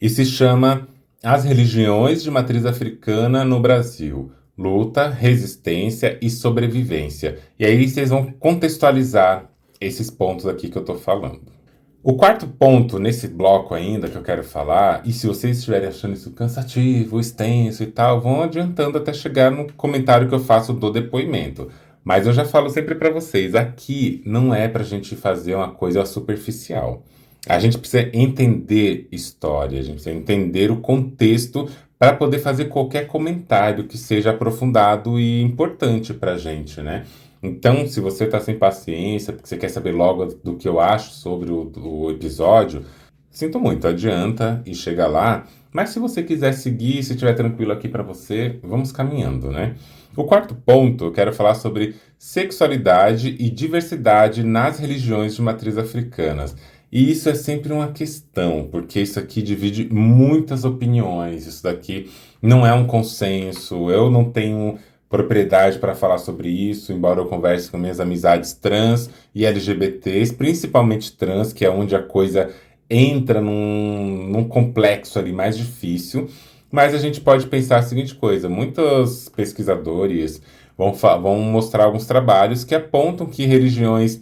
e se chama As Religiões de Matriz Africana no Brasil. Luta, resistência e sobrevivência. E aí vocês vão contextualizar esses pontos aqui que eu estou falando. O quarto ponto nesse bloco ainda que eu quero falar, e se vocês estiverem achando isso cansativo, extenso e tal, vão adiantando até chegar no comentário que eu faço do depoimento. Mas eu já falo sempre para vocês, aqui não é para a gente fazer uma coisa superficial. A gente precisa entender história, a gente precisa entender o contexto para poder fazer qualquer comentário que seja aprofundado e importante para a gente, né? Então, se você está sem paciência, porque você quer saber logo do que eu acho sobre o episódio, sinto muito, adianta e chega lá. Mas se você quiser seguir, se estiver tranquilo aqui para você, vamos caminhando, né? O quarto ponto, eu quero falar sobre sexualidade e diversidade nas religiões de matriz africanas. E isso é sempre uma questão, porque isso aqui divide muitas opiniões. Isso daqui não é um consenso, eu não tenho propriedade para falar sobre isso, embora eu converse com minhas amizades trans e LGBTs, principalmente trans, que é onde a coisa entra num complexo ali mais difícil. Mas a gente pode pensar a seguinte coisa: muitos pesquisadores vão mostrar alguns trabalhos que apontam que religiões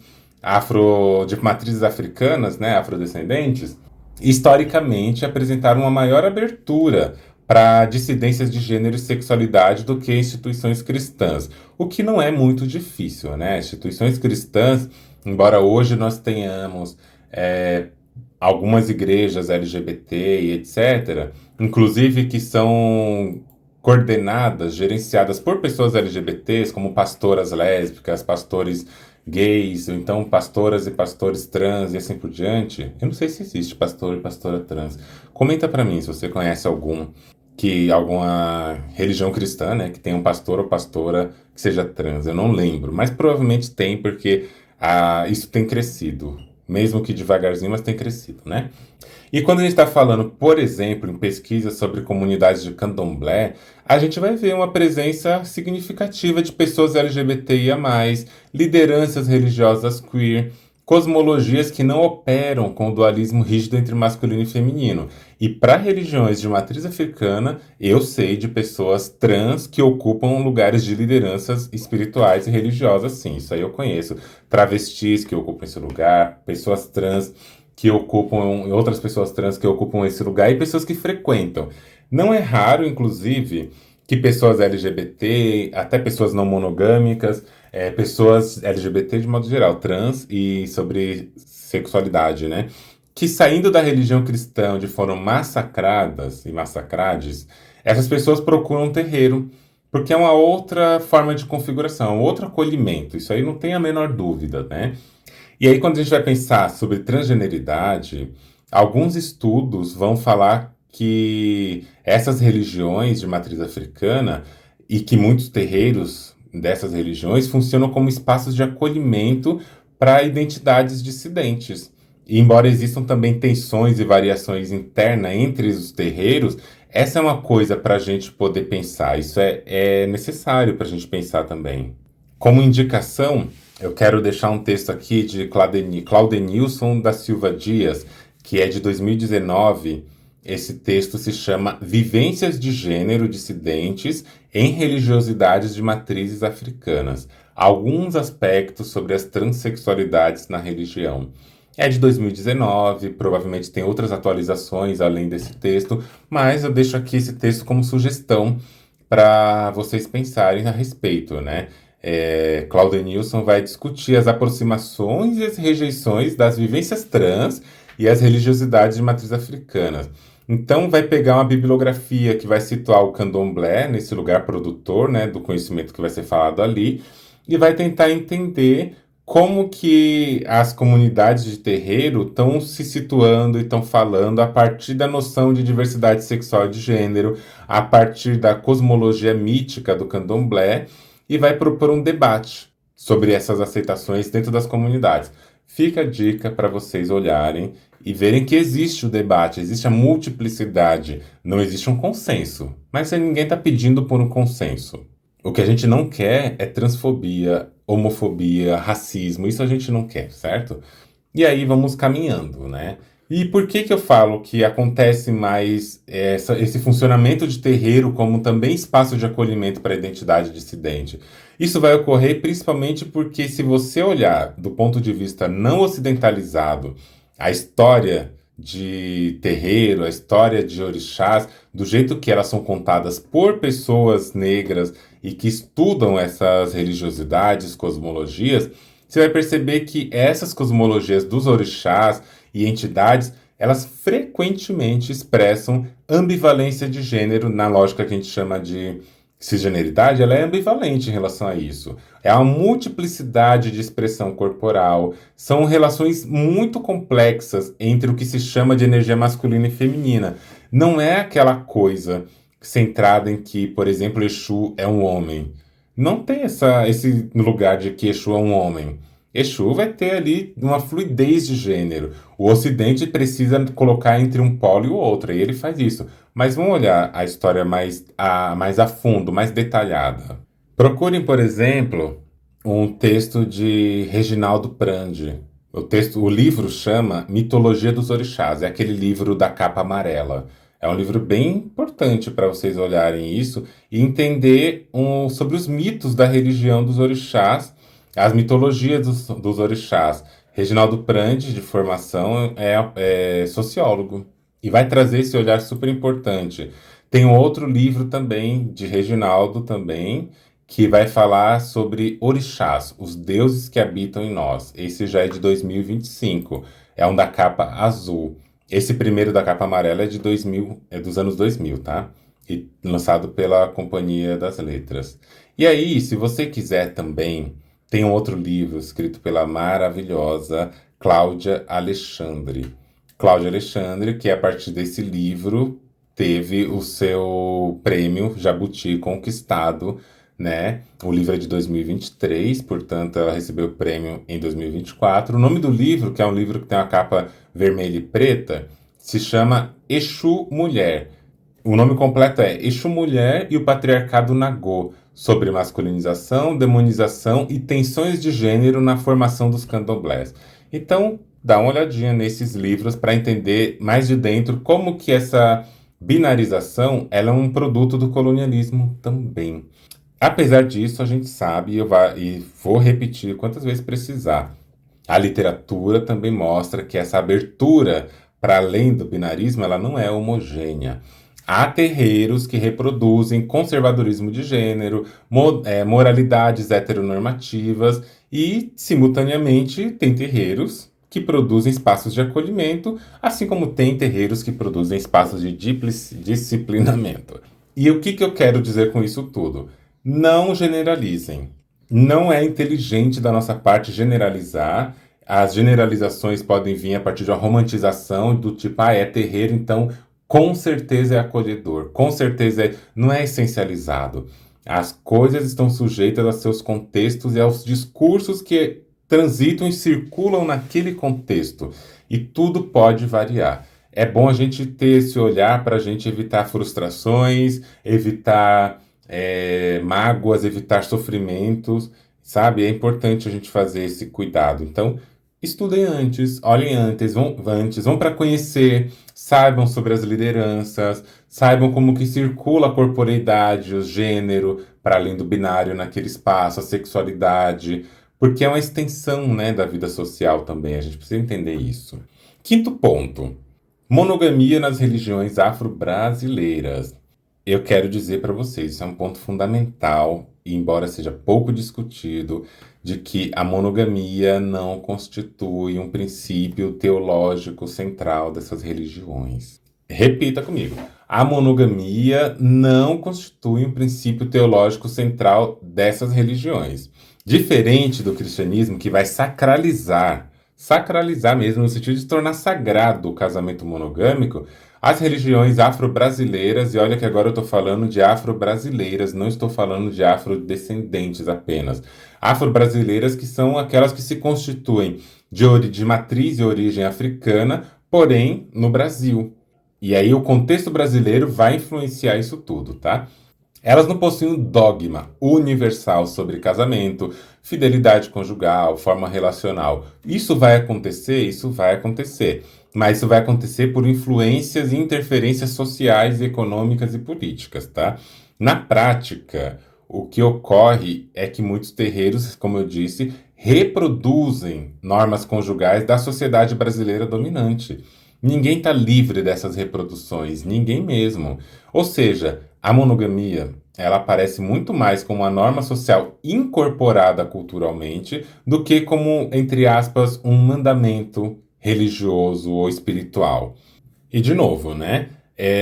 de matrizes africanas, né, afrodescendentes, historicamente apresentaram uma maior abertura para dissidências de gênero e sexualidade do que instituições cristãs, o que não é muito difícil, né? Instituições cristãs, embora hoje nós tenhamos é, algumas igrejas LGBT e etc., inclusive que são coordenadas, gerenciadas por pessoas LGBTs, como pastoras lésbicas, pastores gays, ou então pastoras e pastores trans e assim por diante. Eu não sei se existe pastor e pastora trans. Comenta pra mim se você conhece alguma religião cristã, né, que tenha um pastor ou pastora que seja trans. Eu não lembro, mas provavelmente tem porque isso tem crescido, mesmo que devagarzinho, mas tem crescido, né? E quando a gente está falando, por exemplo, em pesquisas sobre comunidades de candomblé, a gente vai ver uma presença significativa de pessoas LGBTIA+, lideranças religiosas queer, cosmologias que não operam com o dualismo rígido entre masculino e feminino. E para religiões de matriz africana, eu sei de pessoas trans que ocupam lugares de lideranças espirituais e religiosas, sim, isso aí eu conheço. Travestis que ocupam esse lugar, pessoas trans que ocupam, outras pessoas trans que ocupam esse lugar e pessoas que frequentam. Não é raro, inclusive, que pessoas LGBT, até pessoas não monogâmicas, pessoas LGBT de modo geral, trans e sobre sexualidade, né? Que saindo da religião cristã, onde foram massacradas e massacrades, essas pessoas procuram um terreiro, porque é uma outra forma de configuração, um outro acolhimento. Isso aí não tem a menor dúvida, né? E aí, quando a gente vai pensar sobre transgeneridade, alguns estudos vão falar que essas religiões de matriz africana e que muitos terreiros dessas religiões funcionam como espaços de acolhimento para identidades dissidentes. E embora existam também tensões e variações internas entre os terreiros, essa é uma coisa para a gente poder pensar. Isso é necessário para a gente pensar também. Como indicação, eu quero deixar um texto aqui de Claudenilson da Silva Dias, que é de 2019. Esse texto se chama Vivências de Gênero Dissidentes em Religiosidades de Matrizes Africanas. Alguns aspectos sobre as transexualidades na religião. É de 2019, provavelmente tem outras atualizações além desse texto, mas eu deixo aqui esse texto como sugestão para vocês pensarem a respeito, né? Claudenilson vai discutir as aproximações e as rejeições das vivências trans e as religiosidades de matriz africana. Então, vai pegar uma bibliografia que vai situar o candomblé nesse lugar produtor, né, do conhecimento que vai ser falado ali, e vai tentar entender como que as comunidades de terreiro estão se situando e estão falando a partir da noção de diversidade sexual e de gênero, a partir da cosmologia mítica do candomblé, e vai propor um debate sobre essas aceitações dentro das comunidades. Fica a dica para vocês olharem e verem que existe o debate, existe a multiplicidade, não existe um consenso. Mas ninguém está pedindo por um consenso. O que a gente não quer é transfobia, homofobia, racismo, isso a gente não quer, certo? E aí vamos caminhando, né? E por que eu falo que acontece mais esse funcionamento de terreiro como também espaço de acolhimento para a identidade dissidente? Isso vai ocorrer principalmente porque se você olhar do ponto de vista não ocidentalizado a história de terreiro, a história de orixás, do jeito que elas são contadas por pessoas negras e que estudam essas religiosidades, cosmologias, você vai perceber que essas cosmologias dos orixás e entidades, elas frequentemente expressam ambivalência de gênero na lógica que a gente chama de cisgeneridade, ela é ambivalente em relação a isso. É uma multiplicidade de expressão corporal, são relações muito complexas entre o que se chama de energia masculina e feminina. Não é aquela coisa centrada em que, por exemplo, Exu é um homem. Não tem esse lugar de que Exu é um homem. Exu vai ter ali uma fluidez de gênero. O Ocidente precisa colocar entre um polo e o outro, e ele faz isso. Mas vamos olhar a história mais a fundo, mais detalhada. Procurem, por exemplo, um texto de Reginaldo Prandi. O livro chama Mitologia dos Orixás, é aquele livro da capa amarela. É um livro bem importante para vocês olharem isso e entender sobre os mitos da religião dos orixás, as mitologias dos orixás. Reginaldo Prandi, de formação, é sociólogo e vai trazer esse olhar super importante. Tem um outro livro também, de Reginaldo também, que vai falar sobre orixás, os deuses que habitam em nós. Esse já é de 2025, é um da capa azul. Esse primeiro da capa amarela é de 2000, é dos anos 2000, tá? E lançado pela Companhia das Letras. E aí, se você quiser também, tem um outro livro escrito pela maravilhosa Cláudia Alexandre. Cláudia Alexandre, que a partir desse livro teve o seu prêmio Jabuti conquistado, né? O livro é de 2023, portanto, ela recebeu o prêmio em 2024. O nome do livro, que é um livro que tem uma capa vermelha e preta, se chama Exu Mulher. O nome completo é Exu Mulher e o Patriarcado Nagô, sobre masculinização, demonização e tensões de gênero na formação dos candomblés. Então, dá uma olhadinha nesses livros para entender mais de dentro como que essa binarização ela é um produto do colonialismo também. Apesar disso, a gente sabe, e vou repetir quantas vezes precisar, a literatura também mostra que essa abertura para além do binarismo ela não é homogênea. Há terreiros que reproduzem conservadorismo de gênero, moralidades heteronormativas e, simultaneamente, tem terreiros que produzem espaços de acolhimento, assim como tem terreiros que produzem espaços de disciplinamento. E o que eu quero dizer com isso tudo? Não generalizem. Não é inteligente da nossa parte generalizar. As generalizações podem vir a partir de uma romantização do tipo, é terreiro, então com certeza é acolhedor, com certeza não é essencializado. As coisas estão sujeitas aos seus contextos e aos discursos que transitam e circulam naquele contexto. E tudo pode variar. É bom a gente ter esse olhar para a gente evitar frustrações, evitar mágoas, evitar sofrimentos, sabe? É importante a gente fazer esse cuidado. Então, estudem antes, olhem vão para conhecer, saibam sobre as lideranças, saibam como que circula a corporeidade, o gênero, para além do binário naquele espaço, a sexualidade, porque é uma extensão, né, da vida social também, a gente precisa entender isso. Quinto ponto, monogamia nas religiões afro-brasileiras. Eu quero dizer para vocês, isso é um ponto fundamental, e embora seja pouco discutido, de que a monogamia não constitui um princípio teológico central dessas religiões. Repita comigo. A monogamia não constitui um princípio teológico central dessas religiões. Diferente do cristianismo, que vai sacralizar mesmo, no sentido de se tornar sagrado o casamento monogâmico, as religiões afro-brasileiras, e olha que agora eu estou falando de afro-brasileiras, não estou falando de afrodescendentes apenas. Afro-brasileiras que são aquelas que se constituem de matriz e origem africana, porém no Brasil. E aí o contexto brasileiro vai influenciar isso tudo, tá? Elas não possuem um dogma universal sobre casamento, fidelidade conjugal, forma relacional. Isso vai acontecer? Isso vai acontecer. Mas isso vai acontecer por influências e interferências sociais, econômicas e políticas, tá? Na prática, o que ocorre é que muitos terreiros, como eu disse, reproduzem normas conjugais da sociedade brasileira dominante. Ninguém está livre dessas reproduções, ninguém mesmo. Ou seja, a monogamia, ela aparece muito mais como uma norma social incorporada culturalmente do que como, entre aspas, um mandamento religioso ou espiritual. E, de novo, né?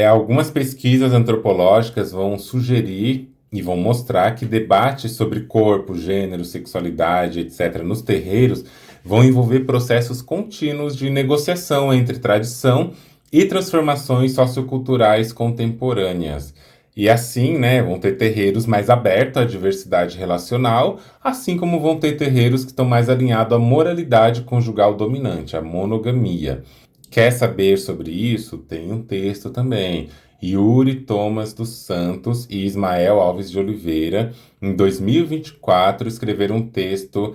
Algumas pesquisas antropológicas vão sugerir e vão mostrar que debates sobre corpo, gênero, sexualidade, etc., nos terreiros vão envolver processos contínuos de negociação entre tradição e transformações socioculturais contemporâneas. E assim, né, vão ter terreiros mais abertos à diversidade relacional, assim como vão ter terreiros que estão mais alinhados à moralidade conjugal dominante, à monogamia. Quer saber sobre isso? Tem um texto também. Yuri Thomas dos Santos e Ismael Alves de Oliveira, em 2024, escreveram um texto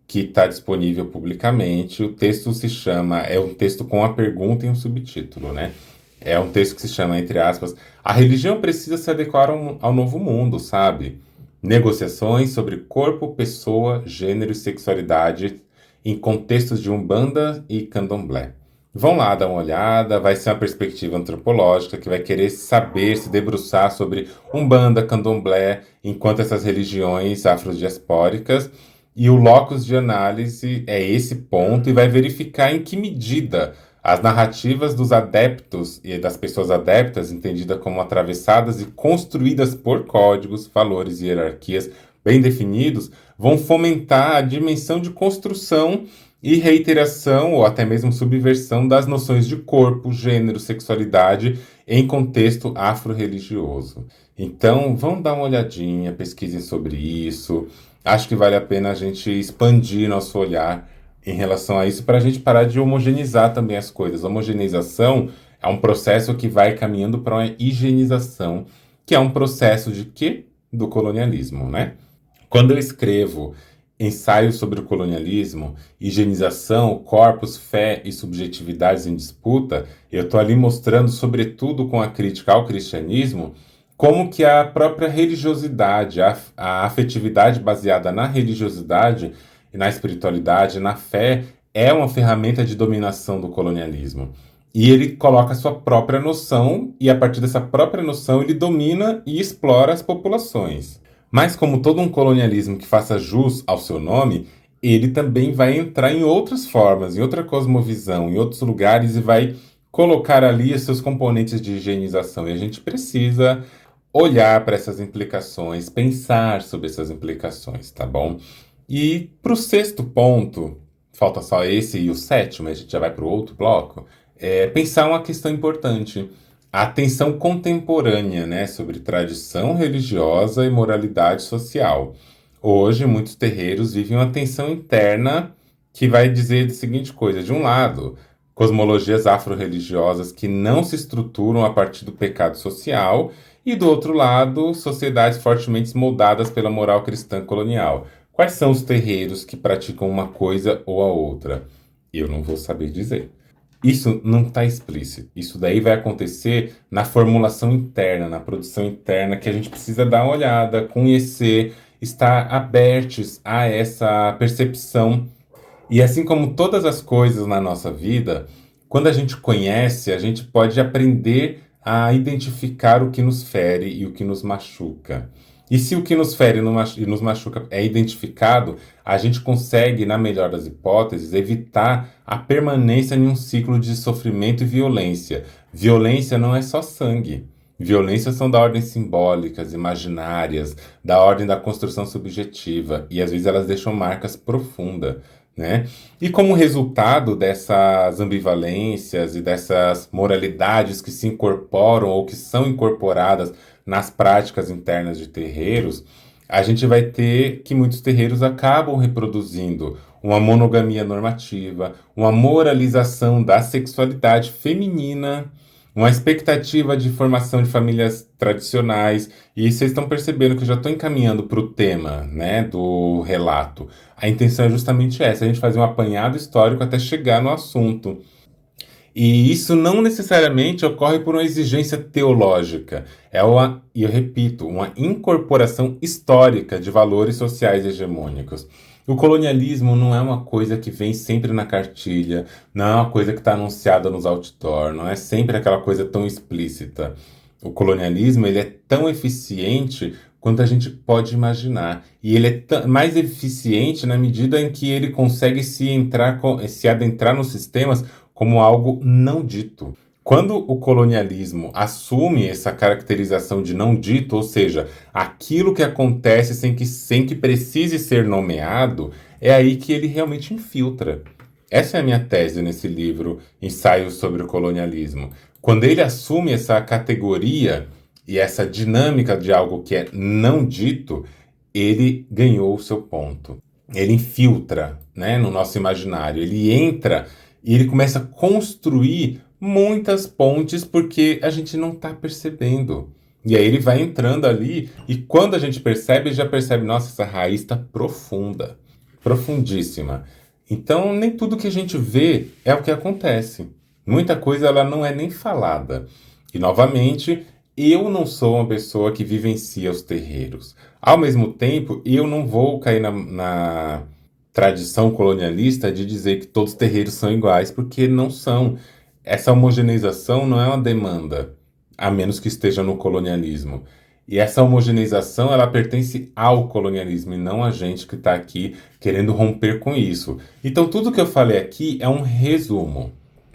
que está disponível publicamente. O texto se chama, é um texto com a pergunta e um subtítulo, né? É um texto que se chama, entre aspas, A Religião Precisa Se Adequar ao Novo Mundo, sabe? Negociações sobre corpo, pessoa, gênero e sexualidade em contextos de Umbanda e Candomblé. Vão lá dar uma olhada, vai ser uma perspectiva antropológica que vai querer saber, se debruçar sobre Umbanda, Candomblé, enquanto essas religiões afrodiaspóricas, e o locus de análise é esse ponto e vai verificar em que medida as narrativas dos adeptos e das pessoas adeptas, entendidas como atravessadas e construídas por códigos, valores e hierarquias bem definidos, vão fomentar a dimensão de construção e reiteração ou até mesmo subversão das noções de corpo, gênero, sexualidade em contexto afro-religioso. Então, vão dar uma olhadinha, pesquisem sobre isso. Acho que vale a pena a gente expandir nosso olhar em relação a isso para a gente parar de homogeneizar também as coisas. A homogeneização é um processo que vai caminhando para uma higienização, que é um processo de quê? Do colonialismo, né? Quando eu escrevo ensaios sobre o colonialismo, higienização, corpos, fé e subjetividades em disputa, eu estou ali mostrando, sobretudo com a crítica ao cristianismo, como que a própria religiosidade, a afetividade baseada na religiosidade e na espiritualidade, na fé, é uma ferramenta de dominação do colonialismo. E ele coloca a sua própria noção, e a partir dessa própria noção ele domina e explora as populações. Mas como todo um colonialismo que faça jus ao seu nome, ele também vai entrar em outras formas, em outra cosmovisão, em outros lugares e vai colocar ali os seus componentes de higienização. E a gente precisa olhar para essas implicações, pensar sobre essas implicações, tá bom? E para o sexto ponto, falta só esse e o sétimo, a gente já vai para o outro bloco, pensar uma questão importante. A tensão contemporânea, né, sobre tradição religiosa e moralidade social. Hoje, muitos terreiros vivem uma tensão interna que vai dizer a seguinte coisa: de um lado, cosmologias afro-religiosas que não se estruturam a partir do pecado social, e do outro lado, sociedades fortemente moldadas pela moral cristã colonial. Quais são os terreiros que praticam uma coisa ou a outra? Eu não vou saber dizer. Isso não está explícito. Isso daí vai acontecer na formulação interna, na produção interna, que a gente precisa dar uma olhada, conhecer, estar abertos a essa percepção. E assim como todas as coisas na nossa vida, quando a gente conhece, a gente pode aprender a identificar o que nos fere e o que nos machuca. E se o que nos fere e nos machuca é identificado, a gente consegue, na melhor das hipóteses, evitar a permanência em um ciclo de sofrimento e violência. Violência não é só sangue. Violências são da ordem simbólicas, imaginárias, da ordem da construção subjetiva, e às vezes elas deixam marcas profundas, né? E como resultado dessas ambivalências e dessas moralidades que se incorporam ou que são incorporadas nas práticas internas de terreiros, a gente vai ter que muitos terreiros acabam reproduzindo uma monogamia normativa, uma moralização da sexualidade feminina, uma expectativa de formação de famílias tradicionais. E vocês estão percebendo que eu já estou encaminhando para o tema, né, do relato. A intenção é justamente essa: a gente fazer um apanhado histórico até chegar no assunto. E isso não necessariamente ocorre por uma exigência teológica. E eu repito, uma incorporação histórica de valores sociais hegemônicos. O colonialismo não é uma coisa que vem sempre na cartilha, não é uma coisa que está anunciada nos outdoor, não é sempre aquela coisa tão explícita. O colonialismo ele é tão eficiente quanto a gente pode imaginar. E ele é mais eficiente na medida em que ele consegue se adentrar nos sistemas como algo não dito. Quando o colonialismo assume essa caracterização de não dito, ou seja, aquilo que acontece sem que precise ser nomeado, é aí que ele realmente infiltra. Essa é a minha tese nesse livro, Ensaios sobre o Colonialismo. Quando ele assume essa categoria e essa dinâmica de algo que é não dito, ele ganhou o seu ponto. Ele infiltra, né, no nosso imaginário, ele entra e ele começa a construir muitas pontes porque a gente não está percebendo. E aí ele vai entrando ali e quando a gente percebe, já percebe, nossa, essa raiz está profunda, profundíssima. Então nem tudo que a gente vê é o que acontece. Muita coisa ela não é nem falada. E, novamente, eu não sou uma pessoa que vivencia os terreiros. Ao mesmo tempo, eu não vou cair na tradição colonialista de dizer que todos os terreiros são iguais, porque não são. Essa homogeneização não é uma demanda, a menos que esteja no colonialismo. E essa homogeneização, ela pertence ao colonialismo e não a gente que está aqui querendo romper com isso. Então, tudo que eu falei aqui é um resumo.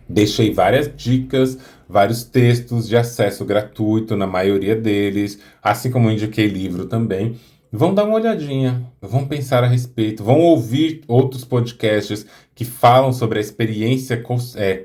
Deixei várias dicas, vários textos de acesso gratuito, na maioria deles, assim como indiquei livro também. Vão dar uma olhadinha, vão pensar a respeito, vão ouvir outros podcasts que falam sobre a experiência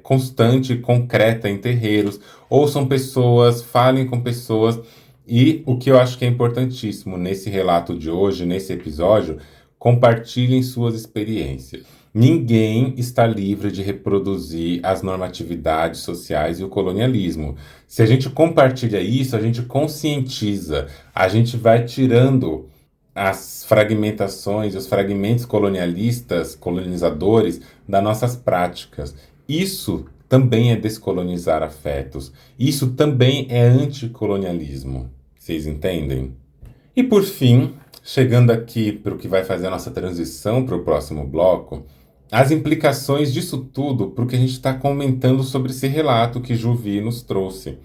constante e concreta em terreiros. Ouçam pessoas, falem com pessoas. E o que eu acho que é importantíssimo nesse relato de hoje, nesse episódio, compartilhem suas experiências. Ninguém está livre de reproduzir as normatividades sociais e o colonialismo. Se a gente compartilha isso, a gente conscientiza, a gente vai tirando as fragmentações, os fragmentos colonialistas, colonizadores das nossas práticas. Isso também é descolonizar afetos. Isso também é anticolonialismo. Vocês entendem? E por fim, chegando aqui para o que vai fazer a nossa transição para o próximo bloco, as implicações disso tudo para o que a gente está comentando sobre esse relato que Juvi nos trouxe.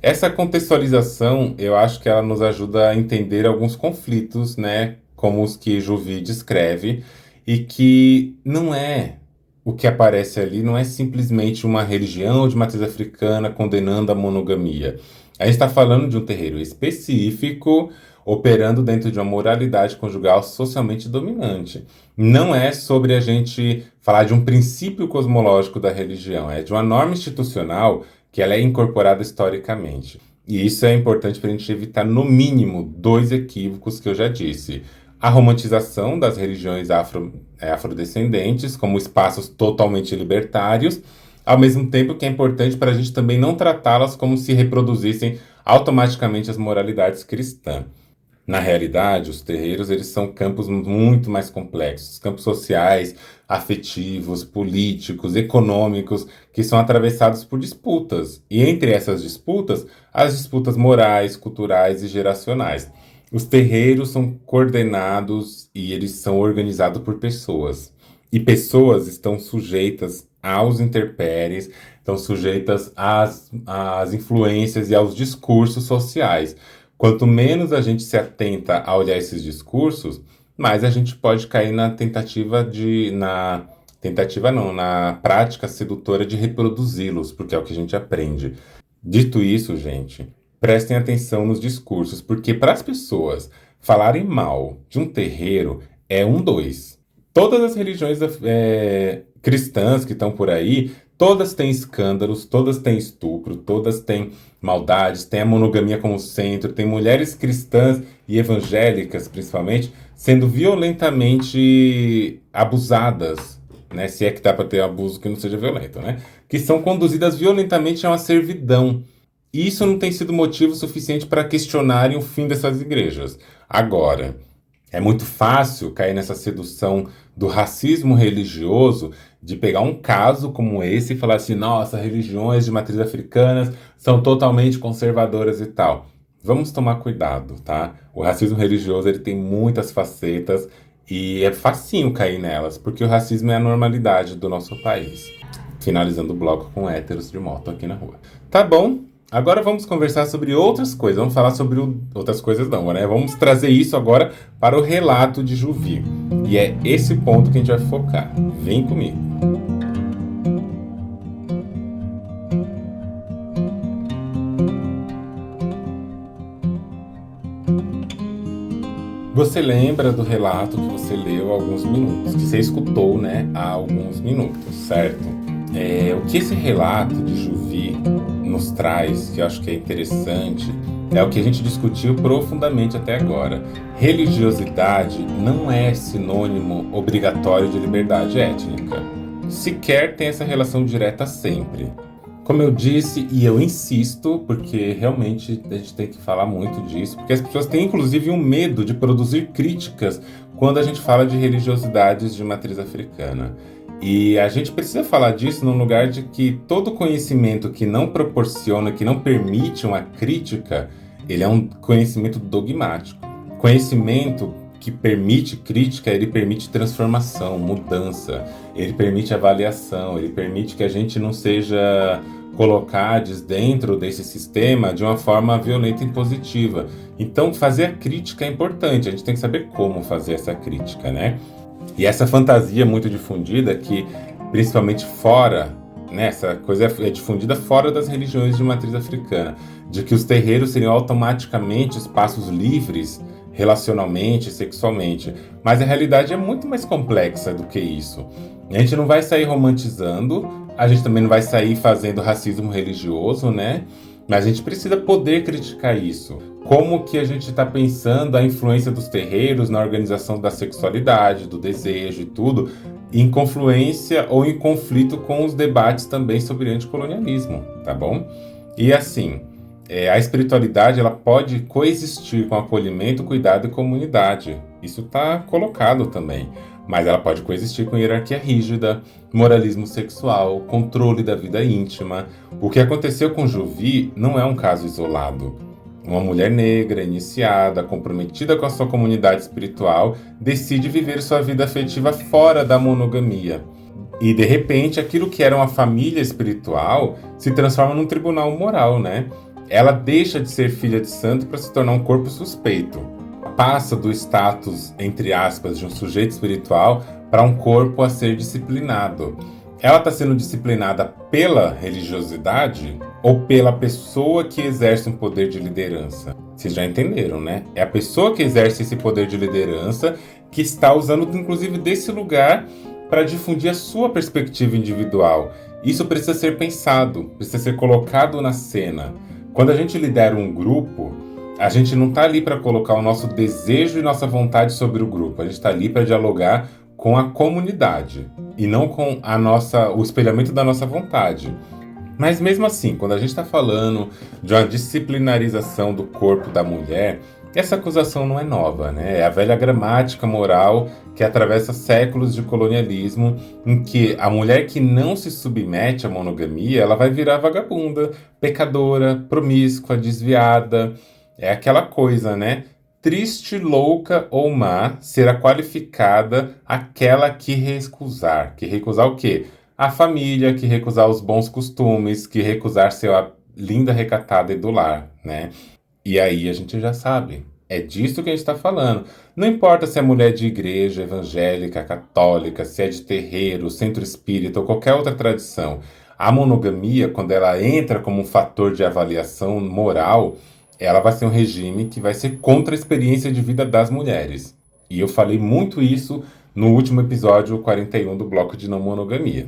Essa contextualização, eu acho que ela nos ajuda a entender alguns conflitos, né, como os que Juvi descreve, e que não é o que aparece ali, não é simplesmente uma religião de matriz africana condenando a monogamia. A gente está falando de um terreiro específico, operando dentro de uma moralidade conjugal socialmente dominante. Não é sobre a gente falar de um princípio cosmológico da religião, é de uma norma institucional que ela é incorporada historicamente. E isso é importante para a gente evitar, no mínimo, dois equívocos que eu já disse. A romantização das religiões afrodescendentes como espaços totalmente libertários, ao mesmo tempo que é importante para a gente também não tratá-las como se reproduzissem automaticamente as moralidades cristãs. Na realidade, os terreiros eles são campos muito mais complexos, campos sociais, afetivos, políticos, econômicos, que são atravessados por disputas. E entre essas disputas, as disputas morais, culturais e geracionais. Os terreiros são coordenados e eles são organizados por pessoas. E pessoas estão sujeitas aos intempéries, estão sujeitas às influências e aos discursos sociais. Quanto menos a gente se atenta a olhar esses discursos, mais a gente pode cair na na prática sedutora de reproduzi-los, porque é o que a gente aprende. Dito isso, gente, prestem atenção nos discursos, porque para as pessoas falarem mal de um terreiro é um dois. Todas as religiões cristãs que estão por aí, todas têm escândalos, todas têm estupro, todas têm maldades, tem a monogamia como centro, tem mulheres cristãs e evangélicas, principalmente, sendo violentamente abusadas, né? Se é que dá para ter abuso que não seja violento, né? Que são conduzidas violentamente a uma servidão. E isso não tem sido motivo suficiente para questionarem o fim dessas igrejas. Agora, é muito fácil cair nessa sedução do racismo religioso, de pegar um caso como esse e falar assim, nossa, religiões de matriz africanas são totalmente conservadoras e tal. Vamos tomar cuidado, tá? O racismo religioso ele tem muitas facetas e é facinho cair nelas, porque o racismo é a normalidade do nosso país. Finalizando o bloco com héteros de moto aqui na rua. Tá bom? Agora vamos conversar sobre outras coisas. Vamos falar sobre outras coisas não, né? Vamos trazer isso agora para o relato de Juvi. E é esse ponto que a gente vai focar. Vem comigo. Você lembra do relato que você leu há alguns minutos, que você escutou, né, há alguns minutos, certo? O que esse relato de Juvi nos traz, que eu acho que é interessante, é o que a gente discutiu profundamente até agora. Religiosidade não é sinônimo obrigatório de liberdade étnica. Sequer tem essa relação direta sempre. Como eu disse, e eu insisto, porque realmente a gente tem que falar muito disso, porque as pessoas têm inclusive um medo de produzir críticas quando a gente fala de religiosidades de matriz africana. E a gente precisa falar disso num lugar de que todo conhecimento que não proporciona, que não permite uma crítica, ele é um conhecimento dogmático. Conhecimento que permite crítica, ele permite transformação, mudança, ele permite avaliação, ele permite que a gente não seja colocados dentro desse sistema de uma forma violenta e impositiva. Então, fazer a crítica é importante, a gente tem que saber como fazer essa crítica, né? E essa fantasia muito difundida que, principalmente fora, né, essa coisa é difundida fora das religiões de matriz africana, de que os terreiros seriam automaticamente espaços livres relacionalmente, sexualmente. Mas a realidade é muito mais complexa do que isso. A gente não vai sair romantizando, a gente também não vai sair fazendo racismo religioso, né? Mas a gente precisa poder criticar isso. Como que a gente está pensando a influência dos terreiros na organização da sexualidade, do desejo e tudo, em confluência ou em conflito com os debates também sobre anticolonialismo, tá bom? E assim, a espiritualidade ela pode coexistir com acolhimento, cuidado e comunidade. Isso está colocado também. Mas ela pode coexistir com hierarquia rígida, moralismo sexual, controle da vida íntima. O que aconteceu com Juvi não é um caso isolado. Uma mulher negra, iniciada, comprometida com a sua comunidade espiritual, decide viver sua vida afetiva fora da monogamia. E, de repente, aquilo que era uma família espiritual se transforma num tribunal moral, né? Ela deixa de ser filha de santo para se tornar um corpo suspeito. Passa do status, entre aspas, de um sujeito espiritual para um corpo a ser disciplinado. Ela está sendo disciplinada pela religiosidade ou pela pessoa que exerce um poder de liderança? Vocês já entenderam, né? É a pessoa que exerce esse poder de liderança que está usando, inclusive, desse lugar para difundir a sua perspectiva individual. Isso precisa ser pensado, precisa ser colocado na cena. Quando a gente lidera um grupo, a gente não está ali para colocar o nosso desejo e nossa vontade sobre o grupo. A gente está ali para dialogar com a comunidade e não com o espelhamento da nossa vontade. Mas mesmo assim, quando a gente está falando de uma disciplinarização do corpo da mulher, essa acusação não é nova, né? É a velha gramática moral que atravessa séculos de colonialismo, em que a mulher que não se submete à monogamia, ela vai virar vagabunda, pecadora, promíscua, desviada. É aquela coisa, né? Triste, louca ou má será qualificada aquela que recusar. Que recusar o quê? A família, que recusar os bons costumes, que recusar ser a linda, recatada e do lar, né? E aí a gente já sabe. É disso que a gente está falando. Não importa se é mulher de igreja, evangélica, católica, se é de terreiro, centro espírita ou qualquer outra tradição. A monogamia, quando ela entra como um fator de avaliação moral, ela vai ser um regime que vai ser contra a experiência de vida das mulheres. E eu falei muito isso no último episódio 41 do bloco de não monogamia.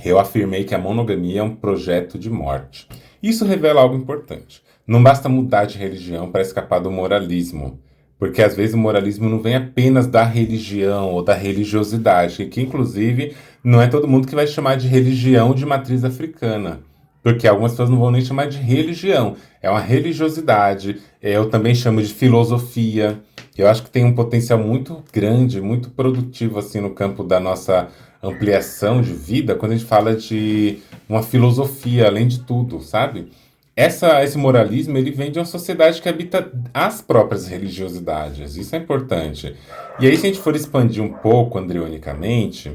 Eu afirmei que a monogamia é um projeto de morte. Isso revela algo importante. Não basta mudar de religião para escapar do moralismo, porque às vezes o moralismo não vem apenas da religião ou da religiosidade, que inclusive não é todo mundo que vai chamar de religião de matriz africana. Porque algumas pessoas não vão nem chamar de religião. É uma religiosidade. Eu também chamo de filosofia. Eu acho que tem um potencial muito grande, muito produtivo assim, no campo da nossa ampliação de vida, quando a gente fala de uma filosofia, além de tudo, sabe? Esse moralismo, ele vem de uma sociedade que habita as próprias religiosidades. Isso é importante. E aí, se a gente for expandir um pouco, andrionicamente,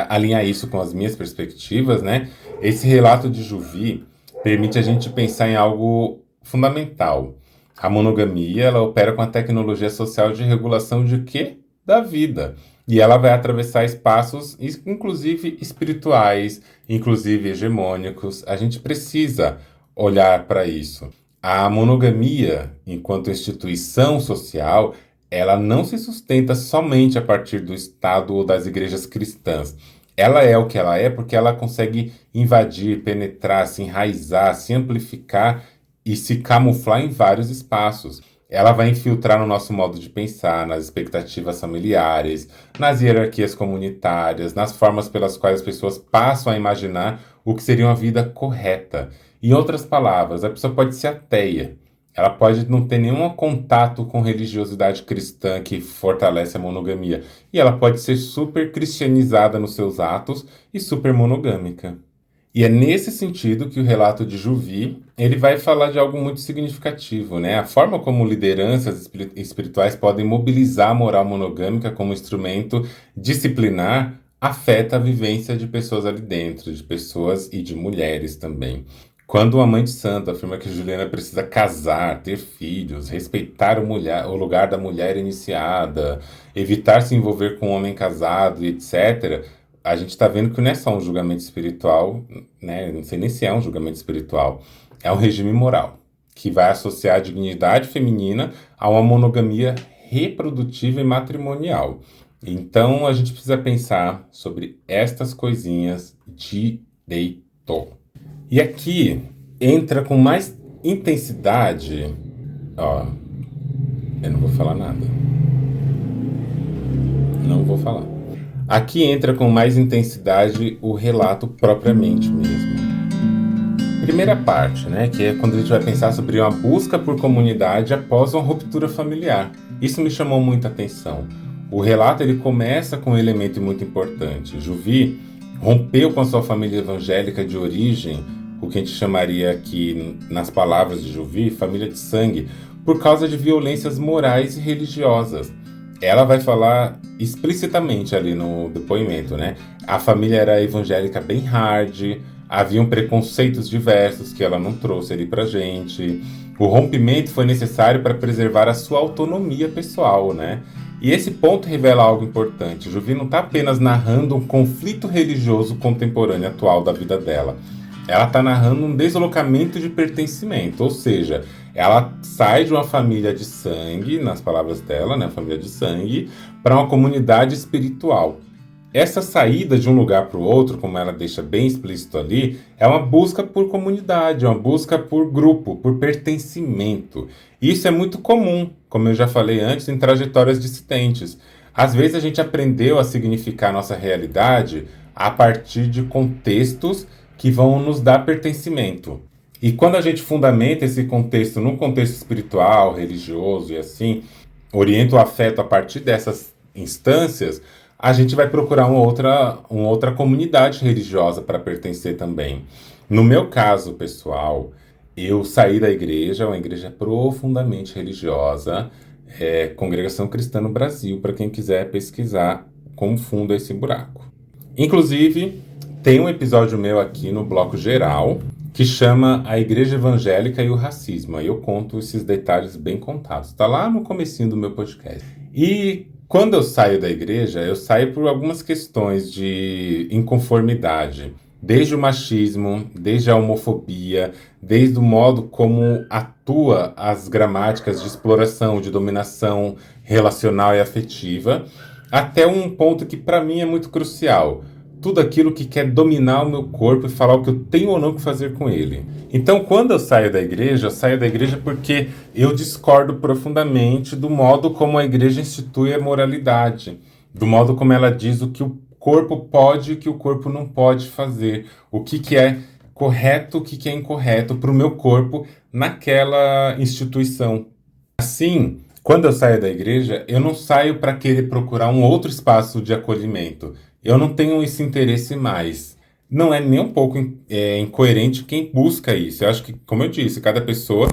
alinhar isso com as minhas perspectivas, né? Esse relato de Juvi permite a gente pensar em algo fundamental. A monogamia, ela opera com a tecnologia social de regulação de quê? Da vida. E ela vai atravessar espaços, inclusive espirituais, inclusive hegemônicos. A gente precisa olhar para isso. A monogamia, enquanto instituição social, ela não se sustenta somente a partir do Estado ou das igrejas cristãs. Ela é o que ela é porque ela consegue invadir, penetrar, se enraizar, se amplificar e se camuflar em vários espaços. Ela vai infiltrar no nosso modo de pensar, nas expectativas familiares, nas hierarquias comunitárias, nas formas pelas quais as pessoas passam a imaginar o que seria uma vida correta. Em outras palavras, a pessoa pode ser ateia, Ela pode não ter nenhum contato com religiosidade cristã que fortalece a monogamia. E ela pode ser super cristianizada nos seus atos e super monogâmica. E é nesse sentido que o relato de Juvi, ele vai falar de algo muito significativo, né? A forma como lideranças espirituais podem mobilizar a moral monogâmica como instrumento disciplinar afeta a vivência de pessoas ali dentro, de pessoas e de mulheres também. Quando uma mãe de santo afirma que Juliana precisa casar, ter filhos, respeitar o lugar da mulher iniciada, evitar se envolver com um homem casado, e etc., a gente está vendo que não é só um julgamento espiritual, né? Não sei nem se é um julgamento espiritual, é um regime moral que vai associar a dignidade feminina a uma monogamia reprodutiva e matrimonial. Então a gente precisa pensar sobre estas coisinhas direito. E aqui entra com mais intensidade. Ó, eu não vou falar nada. Não vou falar. Aqui entra com mais intensidade o relato propriamente mesmo. Primeira parte, né, que é quando a gente vai pensar sobre uma busca por comunidade após uma ruptura familiar. Isso me chamou muita atenção. O relato ele começa com um elemento muito importante. Juvi rompeu com a sua família evangélica de origem, o que a gente chamaria aqui, nas palavras de Juvi, família de sangue, por causa de violências morais e religiosas. Ela vai falar explicitamente ali no depoimento, né? A família era evangélica bem hard, haviam preconceitos diversos que ela não trouxe ali pra gente. O rompimento foi necessário para preservar a sua autonomia pessoal, né? E esse ponto revela algo importante. Juvi não está apenas narrando um conflito religioso contemporâneo atual da vida dela. Ela está narrando um deslocamento de pertencimento, ou seja, ela sai de uma família de sangue, nas palavras dela, né, família de sangue, para uma comunidade espiritual. Essa saída de um lugar para o outro, como ela deixa bem explícito ali, é uma busca por comunidade, uma busca por grupo, por pertencimento. Isso é muito comum, como eu já falei antes, em trajetórias dissidentes. Às vezes a gente aprendeu a significar nossa realidade a partir de contextos que vão nos dar pertencimento. E quando a gente fundamenta esse contexto num contexto espiritual, religioso e assim, orienta o afeto a partir dessas instâncias, a gente vai procurar uma outra comunidade religiosa para pertencer também. No meu caso, pessoal, eu saí da igreja, uma igreja profundamente religiosa, Congregação Cristã no Brasil, para quem quiser pesquisar como funda esse buraco. Inclusive, tem um episódio meu aqui no Bloco Geral, que chama A Igreja Evangélica e o Racismo. Aí eu conto esses detalhes bem contados. Está lá no comecinho do meu podcast. E quando eu saio da igreja, eu saio por algumas questões de inconformidade. Desde o machismo, desde a homofobia, desde o modo como atua as gramáticas de exploração, de dominação relacional e afetiva, até um ponto que para mim é muito crucial. Tudo aquilo que quer dominar o meu corpo e falar o que eu tenho ou não que fazer com ele. Então, quando eu saio da igreja porque eu discordo profundamente do modo como a igreja institui a moralidade, do modo como ela diz o que o corpo pode e o que o corpo não pode fazer, o que é correto, o que é incorreto para o meu corpo naquela instituição. Assim, quando eu saio da igreja, eu não saio para querer procurar um outro espaço de acolhimento. Eu não tenho esse interesse mais. Não é nem um pouco incoerente quem busca isso. Eu acho que, como eu disse, cada pessoa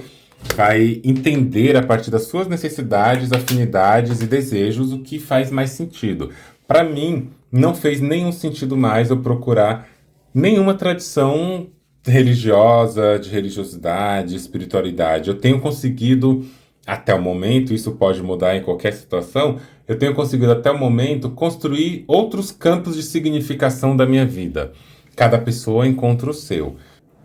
vai entender a partir das suas necessidades, afinidades e desejos o que faz mais sentido. Para mim, não fez nenhum sentido mais eu procurar nenhuma tradição religiosa, de religiosidade, espiritualidade. Eu tenho conseguido, até o momento, isso pode mudar em qualquer situação, eu tenho conseguido até o momento construir outros campos de significação da minha vida. Cada pessoa encontra o seu.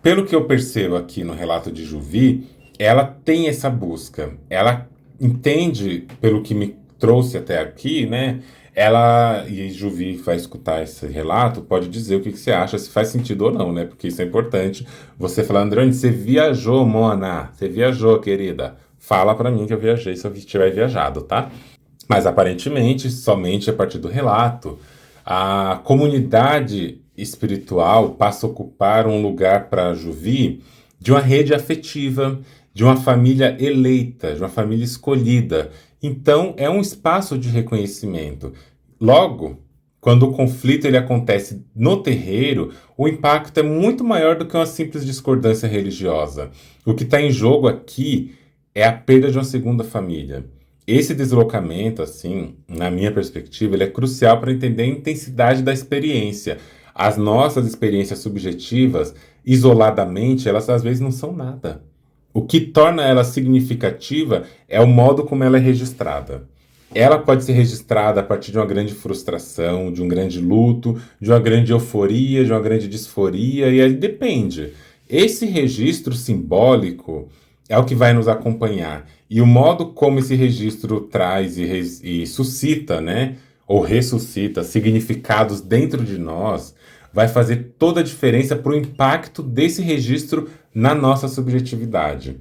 Pelo que eu percebo aqui no relato de Juvi, ela tem essa busca. Ela entende, pelo que me trouxe até aqui, né? Ela, e Juvi vai escutar esse relato, pode dizer o que você acha, se faz sentido ou não, né? Porque isso é importante. Você falar, Androne, você viajou, Mona. Você viajou, querida. Fala pra mim que eu viajei se eu tiver viajado, tá? Mas aparentemente, somente a partir do relato, a comunidade espiritual passa a ocupar um lugar para Juvi de uma rede afetiva, de uma família eleita, de uma família escolhida. Então, é um espaço de reconhecimento. Logo, quando o conflito ele acontece no terreiro, o impacto é muito maior do que uma simples discordância religiosa. O que está em jogo aqui é a perda de uma segunda família. Esse deslocamento, assim, na minha perspectiva, ele é crucial para entender a intensidade da experiência. As nossas experiências subjetivas, isoladamente, elas às vezes não são nada. O que torna ela significativa é o modo como ela é registrada. Ela pode ser registrada a partir de uma grande frustração, de um grande luto, de uma grande euforia, de uma grande disforia, e aí depende. Esse registro simbólico é o que vai nos acompanhar. E o modo como esse registro traz e suscita, né, ou ressuscita significados dentro de nós, vai fazer toda a diferença para o impacto desse registro na nossa subjetividade.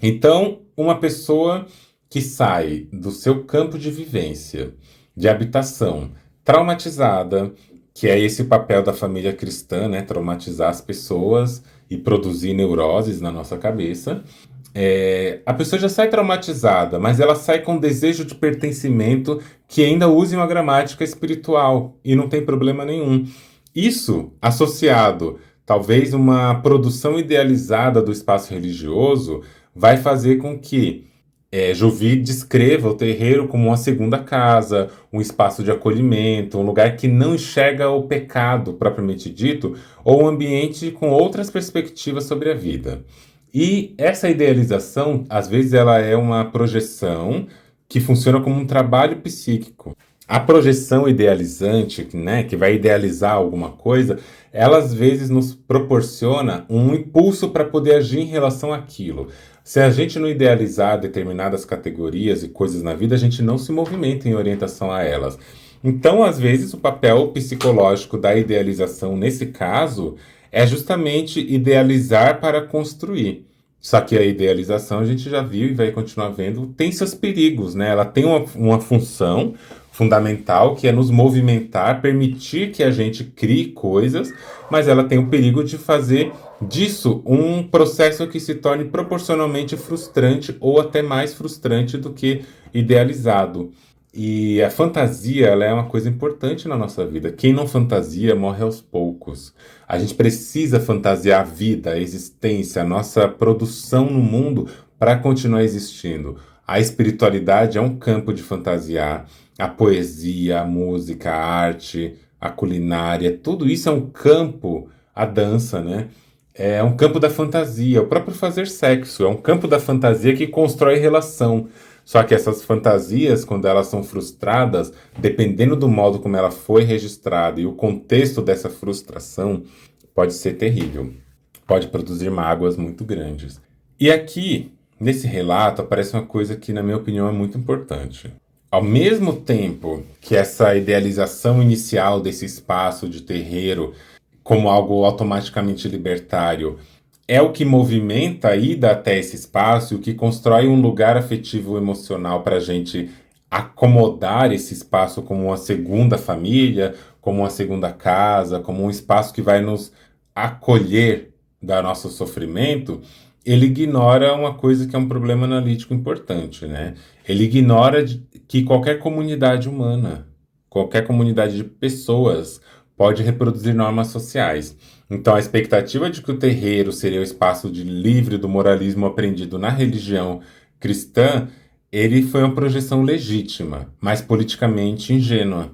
Então, uma pessoa que sai do seu campo de vivência, de habitação, traumatizada, que é esse papel da família cristã, né? Traumatizar as pessoas e produzir neuroses na nossa cabeça. A pessoa já sai traumatizada, mas ela sai com desejo de pertencimento que ainda use uma gramática espiritual e não tem problema nenhum. Isso, associado talvez uma produção idealizada do espaço religioso, vai fazer com que Jovi descreva o terreiro como uma segunda casa, um espaço de acolhimento, um lugar que não enxerga o pecado propriamente dito, ou um ambiente com outras perspectivas sobre a vida. E essa idealização, às vezes, ela é uma projeção que funciona como um trabalho psíquico. A projeção idealizante, né, que vai idealizar alguma coisa, ela às vezes nos proporciona um impulso para poder agir em relação àquilo. Se a gente não idealizar determinadas categorias e coisas na vida, a gente não se movimenta em orientação a elas. Então, às vezes, o papel psicológico da idealização, nesse caso, é justamente idealizar para construir. Só que a idealização, a gente já viu e vai continuar vendo, tem seus perigos, né? Ela tem uma função fundamental, que é nos movimentar, permitir que a gente crie coisas, mas ela tem o perigo de fazer disso um processo que se torne proporcionalmente frustrante ou até mais frustrante do que idealizado. E a fantasia, ela é uma coisa importante na nossa vida. Quem não fantasia morre aos poucos. A gente precisa fantasiar a vida, a existência, a nossa produção no mundo para continuar existindo. A espiritualidade é um campo de fantasiar. A poesia, a música, a arte, a culinária, tudo isso é um campo, a dança, né? É um campo da fantasia. O próprio fazer sexo é um campo da fantasia que constrói relação. Só que essas fantasias, quando elas são frustradas, dependendo do modo como ela foi registrada e o contexto dessa frustração, pode ser terrível. Pode produzir mágoas muito grandes. E aqui, nesse relato, aparece uma coisa que, na minha opinião, é muito importante. Ao mesmo tempo que essa idealização inicial desse espaço de terreiro como algo automaticamente libertário é o que movimenta a ida até esse espaço, o que constrói um lugar afetivo emocional para a gente acomodar esse espaço como uma segunda família, como uma segunda casa, como um espaço que vai nos acolher do nosso sofrimento, ele ignora uma coisa que é um problema analítico importante, né? Ele ignora que qualquer comunidade humana, qualquer comunidade de pessoas pode reproduzir normas sociais. Então, a expectativa de que o terreiro seria o espaço de livre do moralismo aprendido na religião cristã, ele foi uma projeção legítima, mas politicamente ingênua.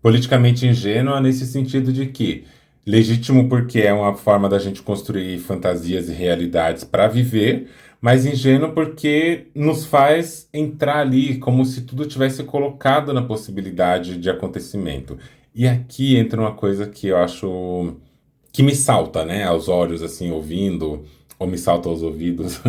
Politicamente ingênua nesse sentido de que legítimo porque é uma forma da gente construir fantasias e realidades para viver, mas ingênuo porque nos faz entrar ali como se tudo tivesse colocado na possibilidade de acontecimento. E aqui entra uma coisa que eu acho que me salta, né, aos olhos, assim, ouvindo, ou me salta aos ouvidos,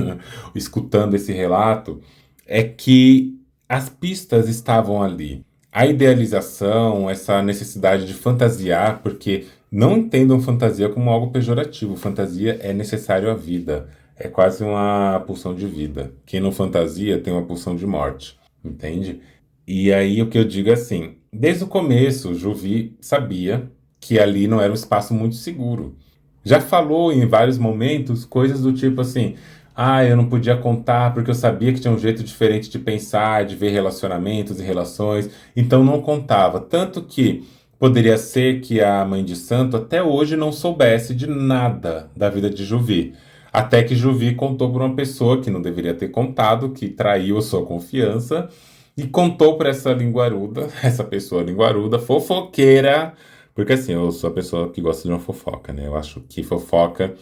escutando esse relato, é que as pistas estavam ali. A idealização, essa necessidade de fantasiar, porque não entendam fantasia como algo pejorativo. Fantasia é necessário à vida. É quase uma pulsão de vida. Quem não fantasia tem uma pulsão de morte. Entende? E aí o que eu digo é assim, desde o começo, Jovi sabia que ali não era um espaço muito seguro. Já falou em vários momentos coisas do tipo assim, Ah, eu não podia contar porque eu sabia que tinha um jeito diferente de pensar, de ver relacionamentos e relações, então não contava. Tanto que poderia ser que a mãe de santo até hoje não soubesse de nada da vida de Juvi. Até que Juvi contou para uma pessoa que não deveria ter contado, que traiu a sua confiança, e contou para essa linguaruda, essa pessoa linguaruda, fofoqueira, porque assim, eu sou a pessoa que gosta de uma fofoca, né? Eu acho que fofoca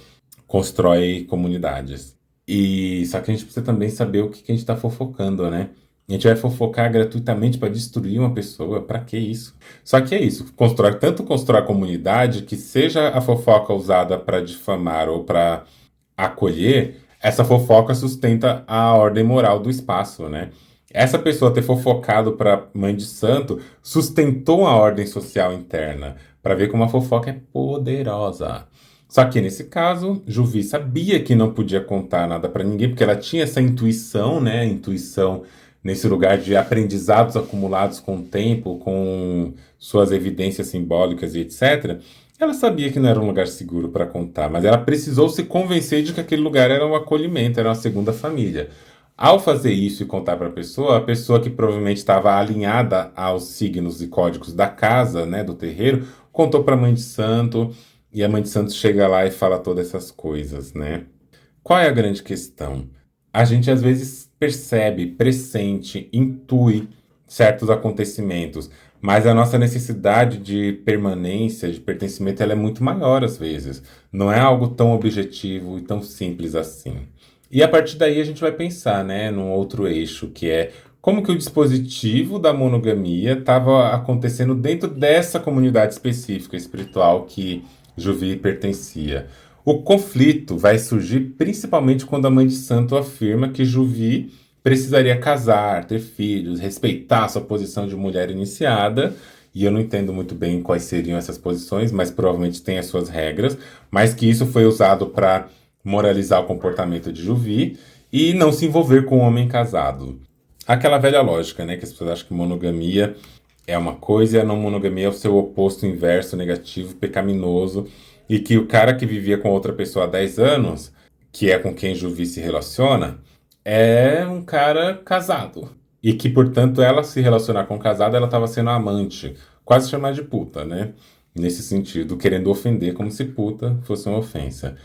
constrói comunidades. E só que a gente precisa também saber o que que a gente está fofocando, né? A gente vai fofocar gratuitamente para destruir uma pessoa, para que isso? Só que é isso, constrói a comunidade que seja a fofoca usada para difamar ou para acolher, essa fofoca sustenta a ordem moral do espaço, né? Essa pessoa ter fofocado para mãe de santo sustentou a ordem social interna, para ver como a fofoca é poderosa. Só que nesse caso, Juvi sabia que não podia contar nada para ninguém, porque ela tinha essa intuição, né? Intuição nesse lugar de aprendizados acumulados com o tempo, com suas evidências simbólicas e etc. Ela sabia que não era um lugar seguro para contar, mas ela precisou se convencer de que aquele lugar era um acolhimento, era uma segunda família. Ao fazer isso e contar para a pessoa que provavelmente estava alinhada aos signos e códigos da casa, né, do terreiro, contou para a mãe de santo, e a mãe de santo chega lá e fala todas essas coisas, né? Qual é a grande questão? A gente às vezes percebe, pressente, intui certos acontecimentos, mas a nossa necessidade de permanência, de pertencimento, ela é muito maior às vezes. Não é algo tão objetivo e tão simples assim. E a partir daí a gente vai pensar, né, num outro eixo, que é como que o dispositivo da monogamia estava acontecendo dentro dessa comunidade específica espiritual que Juvi pertencia. O conflito vai surgir principalmente quando a mãe de santo afirma que Juvi precisaria casar, ter filhos, respeitar sua posição de mulher iniciada. E eu não entendo muito bem quais seriam essas posições, mas provavelmente tem as suas regras. Mas que isso foi usado para moralizar o comportamento de Juvi e não se envolver com um homem casado. Aquela velha lógica, né? Que as pessoas acham que monogamia é uma coisa e a não monogamia é o seu oposto inverso, negativo, pecaminoso. E que o cara que vivia com outra pessoa há 10 anos, que é com quem Juvi se relaciona, é um cara casado. E que, portanto, ela se relacionar com um casado, ela estava sendo amante. Quase chamar de puta, né? Nesse sentido, querendo ofender como se puta fosse uma ofensa.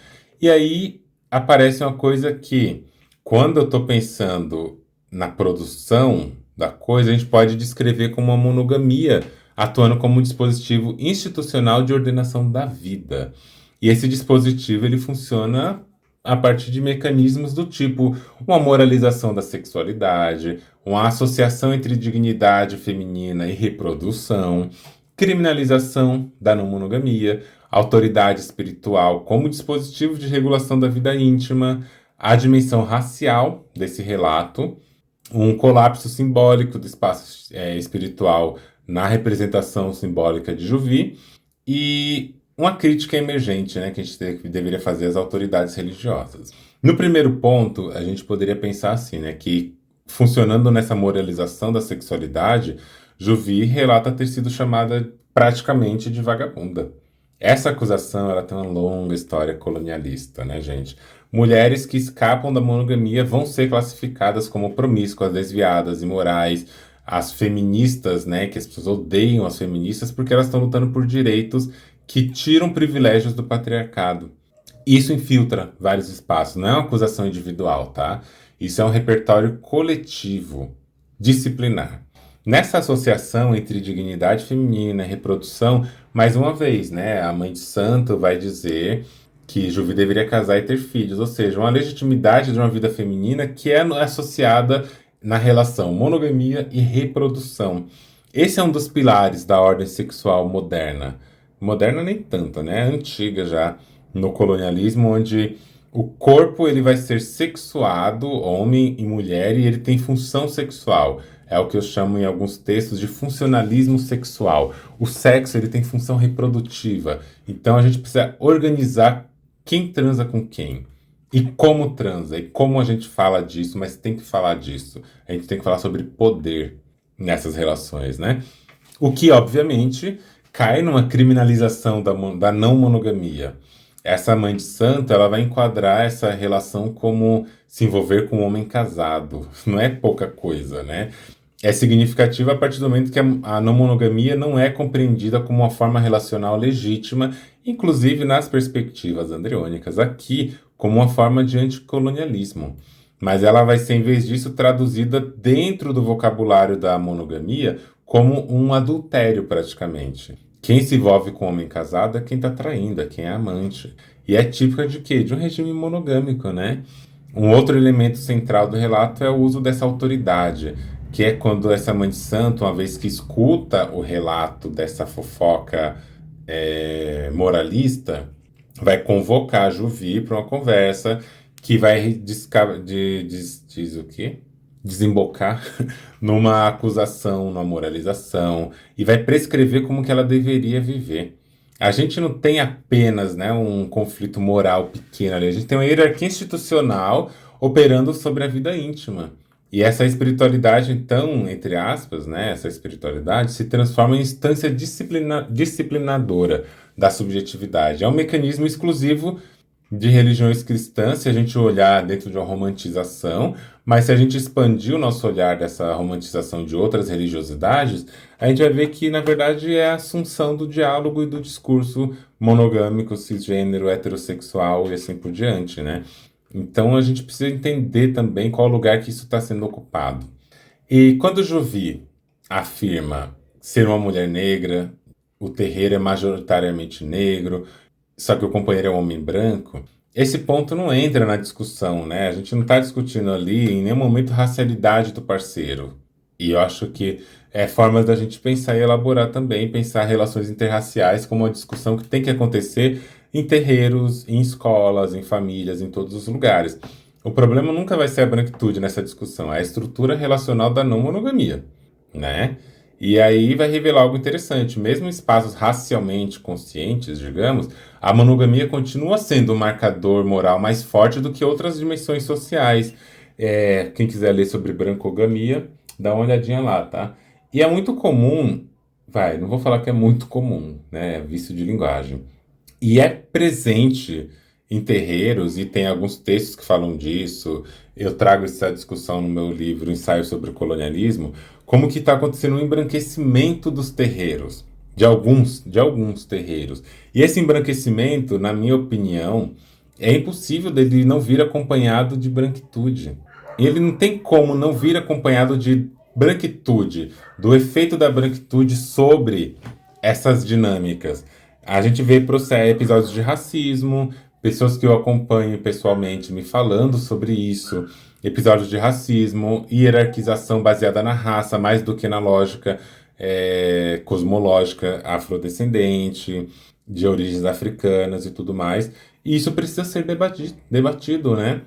E aí aparece uma coisa que, quando eu estou pensando na produção da coisa, a gente pode descrever como uma monogamia atuando como um dispositivo institucional de ordenação da vida. E esse dispositivo ele funciona a partir de mecanismos do tipo uma moralização da sexualidade, uma associação entre dignidade feminina e reprodução, criminalização da não monogamia, autoridade espiritual como dispositivo de regulação da vida íntima, a dimensão racial desse relato, um colapso simbólico do espaço espiritual na representação simbólica de Juvi e uma crítica emergente, né, que a gente deveria fazer às autoridades religiosas. No primeiro ponto, a gente poderia pensar assim, né, que funcionando nessa moralização da sexualidade, Juvi relata ter sido chamada praticamente de vagabunda. Essa acusação ela tem uma longa história colonialista, né, gente? Mulheres que escapam da monogamia vão ser classificadas como promíscuas, desviadas, imorais. As feministas, né, que as pessoas odeiam as feministas porque elas estão lutando por direitos que tiram privilégios do patriarcado. Isso infiltra vários espaços, não é uma acusação individual, tá? Isso é um repertório coletivo, disciplinar. Nessa associação entre dignidade feminina e reprodução, mais uma vez, né, a mãe de santo vai dizer que Juvi deveria casar e ter filhos, ou seja, uma legitimidade de uma vida feminina que é associada na relação monogamia e reprodução. Esse é um dos pilares da ordem sexual moderna. Moderna nem tanto, né? Antiga já, no colonialismo, onde o corpo ele vai ser sexuado, homem e mulher, e ele tem função sexual. É o que eu chamo em alguns textos de funcionalismo sexual. O sexo ele tem função reprodutiva. Então a gente precisa organizar quem transa com quem. E como transa, e como a gente fala disso, mas tem que falar disso. A gente tem que falar sobre poder nessas relações, né? O que, obviamente, cai numa criminalização da não monogamia. essa mãe de santo, ela vai enquadrar essa relação como se envolver com um homem casado. Não é pouca coisa, né? É significativa a partir do momento que a não monogamia não é compreendida como uma forma relacional legítima, inclusive nas perspectivas andreônicas, aqui como uma forma de anticolonialismo. Mas ela vai ser, em vez disso, traduzida dentro do vocabulário da monogamia como um adultério, praticamente. Quem se envolve com um homem casado é quem está traindo, é quem é amante. E é típica de quê? De um regime monogâmico, né? Um outro elemento central do relato é o uso dessa autoridade, que é quando essa mãe de santo, uma vez que escuta o relato dessa fofoca moralista, vai convocar a Juvi para uma conversa que vai diz o quê? Desembocar numa acusação, numa moralização, e vai prescrever como que ela deveria viver. A gente não tem apenas, né, um conflito moral pequeno ali, a gente tem uma hierarquia institucional operando sobre a vida íntima. E essa espiritualidade, então, entre aspas, né, essa espiritualidade se transforma em instância disciplinadora da subjetividade. É um mecanismo exclusivo de religiões cristãs, se a gente olhar dentro de uma romantização, mas se a gente expandir o nosso olhar dessa romantização de outras religiosidades, a gente vai ver que, na verdade, é a assunção do diálogo e do discurso monogâmico, cisgênero, heterossexual e assim por diante, né? Então a gente precisa entender também qual lugar que isso está sendo ocupado. E quando Jovi afirma ser uma mulher negra, o terreiro é majoritariamente negro, só que o companheiro é um homem branco, esse ponto não entra na discussão, né? A gente não está discutindo ali em nenhum momento racialidade do parceiro. E eu acho que é formas da gente pensar e elaborar também, pensar relações interraciais como uma discussão que tem que acontecer em terreiros, em escolas, em famílias, em todos os lugares. O problema nunca vai ser a branquitude nessa discussão, é a estrutura relacional da não monogamia, né? E aí vai revelar algo interessante. Mesmo em espaços racialmente conscientes, digamos, a monogamia continua sendo um marcador moral mais forte do que outras dimensões sociais. Quem quiser ler sobre brancogamia, dá uma olhadinha lá, tá? E é muito comum, não vou falar que é muito comum, né? É vício de linguagem. E é presente em terreiros, e tem alguns textos que falam disso. Eu trago essa discussão no meu livro Ensaio sobre o Colonialismo, como que está acontecendo um embranquecimento dos terreiros, de alguns terreiros. E esse embranquecimento, na minha opinião, é impossível dele não vir acompanhado de branquitude. Ele não tem como não vir acompanhado de branquitude, do efeito da branquitude sobre essas dinâmicas. A gente vê episódios de racismo, pessoas que eu acompanho pessoalmente me falando sobre isso, episódios de racismo, hierarquização baseada na raça, mais do que na lógica cosmológica afrodescendente, de origens africanas e tudo mais. E isso precisa ser debatido, né?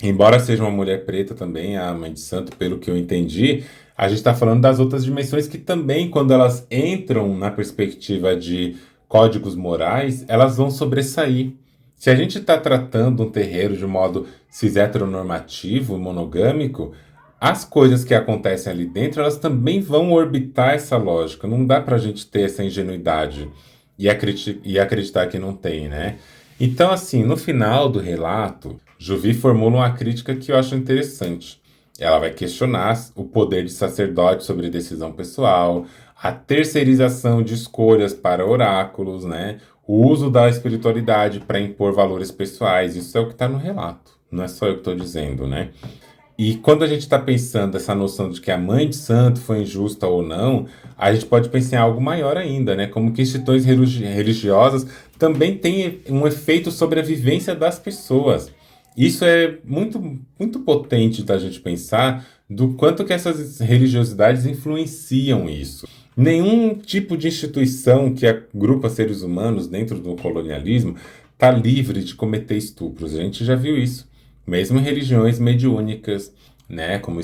Embora seja uma mulher preta também, a mãe de santo, pelo que eu entendi, a gente está falando das outras dimensões que também, quando elas entram na perspectiva de códigos morais, elas vão sobressair. Se a gente está tratando um terreiro de modo cis-heteronormativo, monogâmico, as coisas que acontecem ali dentro, elas também vão orbitar essa lógica. Não dá para a gente ter essa ingenuidade e acreditar que não tem, né? Então, assim, no final do relato, Juvi formula uma crítica que eu acho interessante. Ela vai questionar o poder de sacerdote sobre decisão pessoal, a terceirização de escolhas para oráculos, né? O uso da espiritualidade para impor valores pessoais. Isso é o que está no relato, não é só eu que estou dizendo, né? E quando a gente está pensando essa noção de que a mãe de santo foi injusta ou não, a gente pode pensar em algo maior ainda, né? Como que instituições religiosas também têm um efeito sobre a vivência das pessoas. Isso é muito, muito potente da gente pensar do quanto que essas religiosidades influenciam isso. Nenhum tipo de instituição que agrupa seres humanos dentro do colonialismo está livre de cometer estupros. A gente já viu isso. Mesmo em religiões mediúnicas, né, como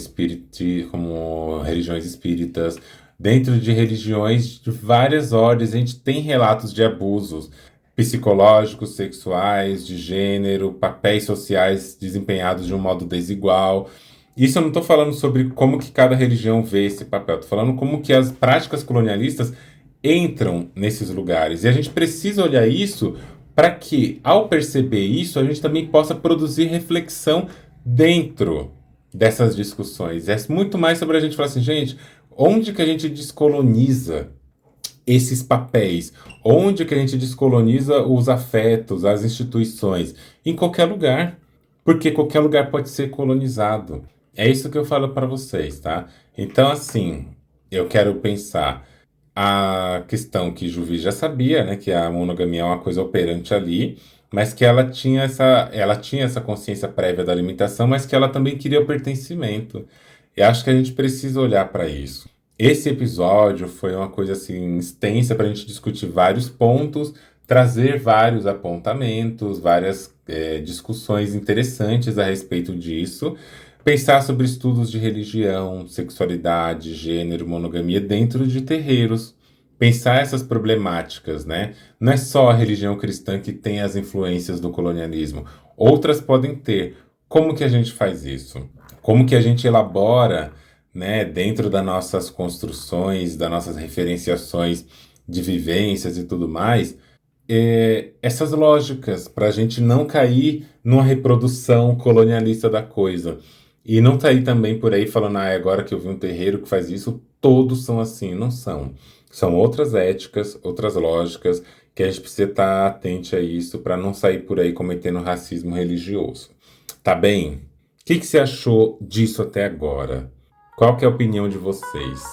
religiões espíritas, dentro de religiões de várias ordens, a gente tem relatos de abusos psicológicos, sexuais, de gênero, papéis sociais desempenhados de um modo desigual. Isso eu não estou falando sobre como que cada religião vê esse papel, estou falando como que as práticas colonialistas entram nesses lugares. E a gente precisa olhar isso para que, ao perceber isso, a gente também possa produzir reflexão dentro dessas discussões. É muito mais sobre a gente falar assim, gente, onde que a gente descoloniza esses papéis? Onde que a gente descoloniza os afetos, as instituições? Em qualquer lugar, porque qualquer lugar pode ser colonizado. É isso que eu falo para vocês, tá? Então, assim, eu quero pensar a questão que Juvi já sabia, né, que a monogamia é uma coisa operante ali, mas que ela tinha essa consciência prévia da limitação, mas que ela também queria o pertencimento. E acho que a gente precisa olhar para isso. Esse episódio foi uma coisa assim extensa para a gente discutir vários pontos, trazer vários apontamentos, várias discussões interessantes a respeito disso. Pensar sobre estudos de religião, sexualidade, gênero, monogamia dentro de terreiros. Pensar essas problemáticas, né? Não é só a religião cristã que tem as influências do colonialismo. Outras podem ter. Como que a gente faz isso? Como que a gente elabora, né, dentro das nossas construções, das nossas referenciações de vivências e tudo mais, essas lógicas, para a gente não cair numa reprodução colonialista da coisa. E não tá aí também por aí falando, agora que eu vi um terreiro que faz isso, todos são assim. Não são. São outras éticas, outras lógicas, que a gente precisa estar atento a isso para não sair por aí cometendo racismo religioso. Tá bem? O que você achou disso até agora? Qual que é a opinião de vocês?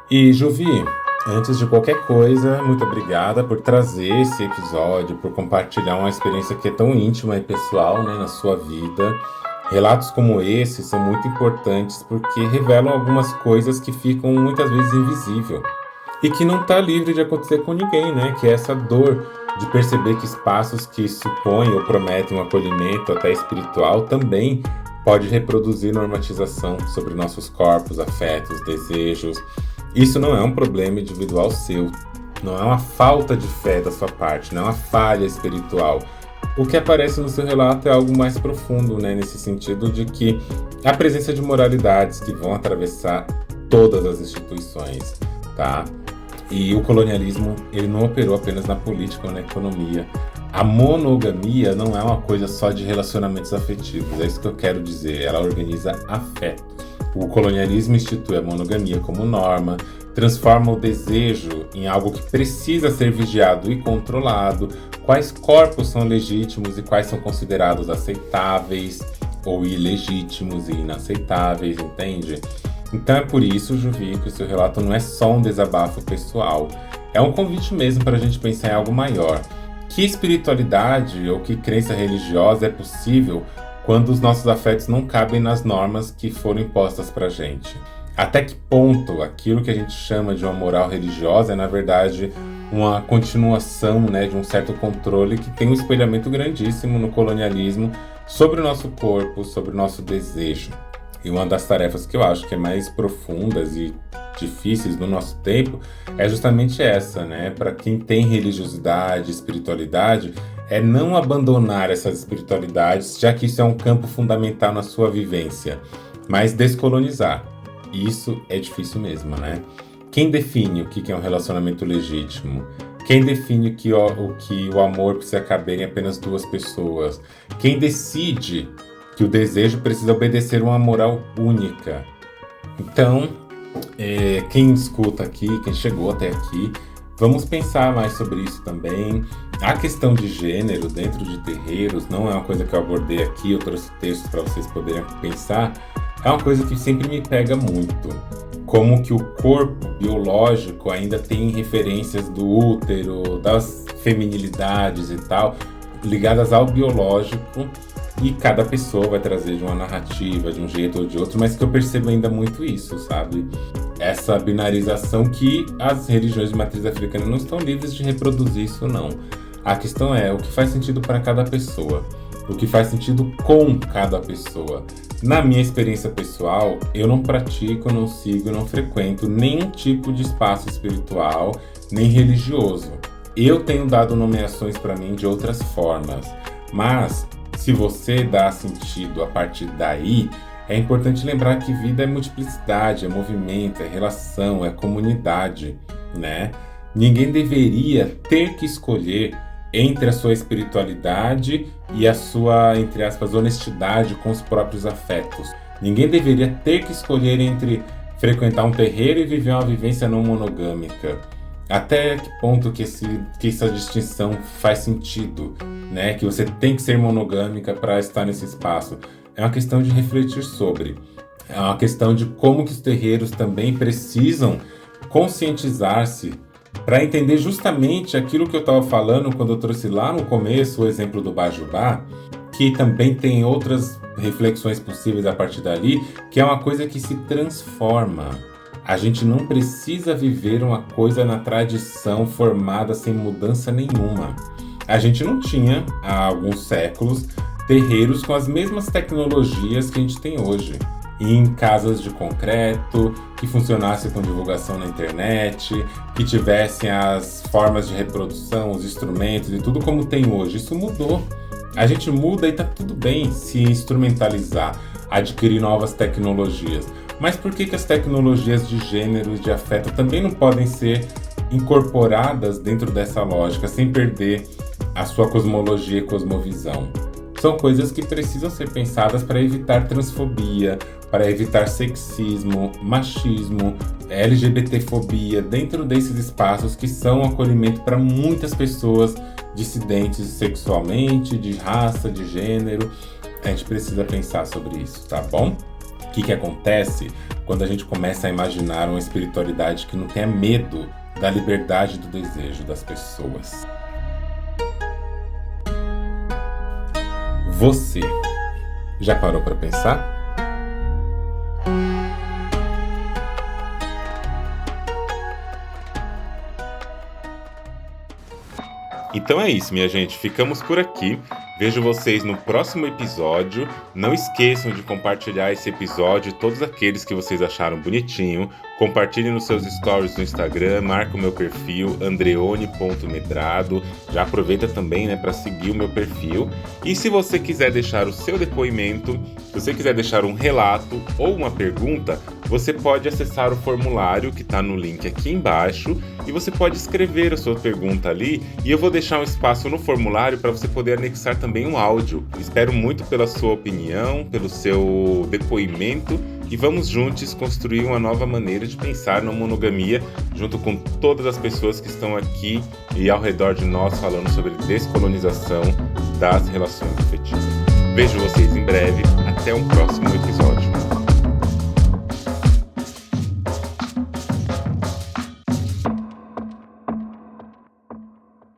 E, Juvi, antes de qualquer coisa, muito obrigada por trazer esse episódio, por compartilhar uma experiência que é tão íntima e pessoal, né, na sua vida. Relatos como esse são muito importantes porque revelam algumas coisas que ficam muitas vezes invisíveis e que não está livre de acontecer com ninguém, né? Que é essa dor de perceber que espaços que supõem ou prometem um acolhimento até espiritual também pode reproduzir normatização sobre nossos corpos, afetos, desejos. Isso não é um problema individual seu, não é uma falta de fé da sua parte, não é uma falha espiritual. O que aparece no seu relato é algo mais profundo, né? Nesse sentido de que a presença de moralidades que vão atravessar todas as instituições, tá? E o colonialismo, ele não operou apenas na política ou na economia. A monogamia não é uma coisa só de relacionamentos afetivos, é isso que eu quero dizer, ela organiza afetos. O colonialismo institui a monogamia como norma, transforma o desejo em algo que precisa ser vigiado e controlado, quais corpos são legítimos e quais são considerados aceitáveis ou ilegítimos e inaceitáveis, entende? Então é por isso, Juvi, que o seu relato não é só um desabafo pessoal, é um convite mesmo para a gente pensar em algo maior. Que espiritualidade ou que crença religiosa é possível quando os nossos afetos não cabem nas normas que foram impostas pra gente? Até que ponto aquilo que a gente chama de uma moral religiosa é, na verdade, uma continuação, né, de um certo controle que tem um espelhamento grandíssimo no colonialismo sobre o nosso corpo, sobre o nosso desejo. E uma das tarefas que eu acho que é mais profundas e difíceis no nosso tempo é justamente essa, né? Para quem tem religiosidade, espiritualidade, é não abandonar essas espiritualidades, já que isso é um campo fundamental na sua vivência, mas descolonizar. Isso é difícil mesmo, né? Quem define o que é um relacionamento legítimo? Quem define que o amor precisa caber em apenas duas pessoas? Quem decide que o desejo precisa obedecer uma moral única? Então, quem escuta aqui, quem chegou até aqui, vamos pensar mais sobre isso também. A questão de gênero dentro de terreiros não é uma coisa que eu abordei aqui, eu trouxe textos para vocês poderem pensar. É uma coisa que sempre me pega muito. Como que o corpo biológico ainda tem referências do útero, das feminilidades e tal, ligadas ao biológico, e cada pessoa vai trazer de uma narrativa, de um jeito ou de outro, mas que eu percebo ainda muito isso, sabe? Essa binarização que as religiões de matriz africana não estão livres de reproduzir isso, não. A questão é o que faz sentido para cada pessoa, o que faz sentido com cada pessoa. Na minha experiência pessoal, eu não pratico, não sigo, não frequento nenhum tipo de espaço espiritual, nem religioso. Eu tenho dado nomeações para mim de outras formas, mas se você dá sentido a partir daí, é importante lembrar que vida é multiplicidade, é movimento, é relação, é comunidade, né? Ninguém deveria ter que escolher entre a sua espiritualidade e a sua, entre aspas, honestidade com os próprios afetos. Ninguém deveria ter que escolher entre frequentar um terreiro e viver uma vivência não monogâmica. Até que ponto que essa distinção faz sentido, né? Que você tem que ser monogâmica para estar nesse espaço. É uma questão de refletir sobre. É uma questão de como que os terreiros também precisam conscientizar-se para entender justamente aquilo que eu estava falando quando eu trouxe lá no começo o exemplo do Bajubá, que também tem outras reflexões possíveis a partir dali, que é uma coisa que se transforma. A gente não precisa viver uma coisa na tradição formada sem mudança nenhuma. A gente não tinha, há alguns séculos, terreiros com as mesmas tecnologias que a gente tem hoje. Em casas de concreto, que funcionasse com divulgação na internet, que tivessem as formas de reprodução, os instrumentos e tudo como tem hoje. Isso mudou. A gente muda e tá tudo bem se instrumentalizar, adquirir novas tecnologias. Mas por que as tecnologias de gênero e de afeto também não podem ser incorporadas dentro dessa lógica, sem perder a sua cosmologia e cosmovisão? São coisas que precisam ser pensadas para evitar transfobia, para evitar sexismo, machismo, LGBTfobia, dentro desses espaços que são um acolhimento para muitas pessoas dissidentes sexualmente, de raça, de gênero. A gente precisa pensar sobre isso, tá bom? O que acontece quando a gente começa a imaginar uma espiritualidade que não tenha medo da liberdade do desejo das pessoas? Você já parou para pensar? Então é isso, minha gente. Ficamos por aqui. Vejo vocês no próximo episódio. Não esqueçam de compartilhar esse episódio e todos aqueles que vocês acharam bonitinho. Compartilhem nos seus stories no Instagram, marca o meu perfil, andreone.medrado. Já aproveita também, né, para seguir o meu perfil. E se você quiser deixar o seu depoimento, se você quiser deixar um relato ou uma pergunta, você pode acessar o formulário que está no link aqui embaixo e você pode escrever a sua pergunta ali e eu vou deixar um espaço no formulário para você poder anexar também um áudio. Espero muito pela sua opinião, pelo seu depoimento e vamos juntos construir uma nova maneira de pensar na monogamia junto com todas as pessoas que estão aqui e ao redor de nós falando sobre descolonização das relações afetivas. Vejo vocês em breve. Até um próximo episódio.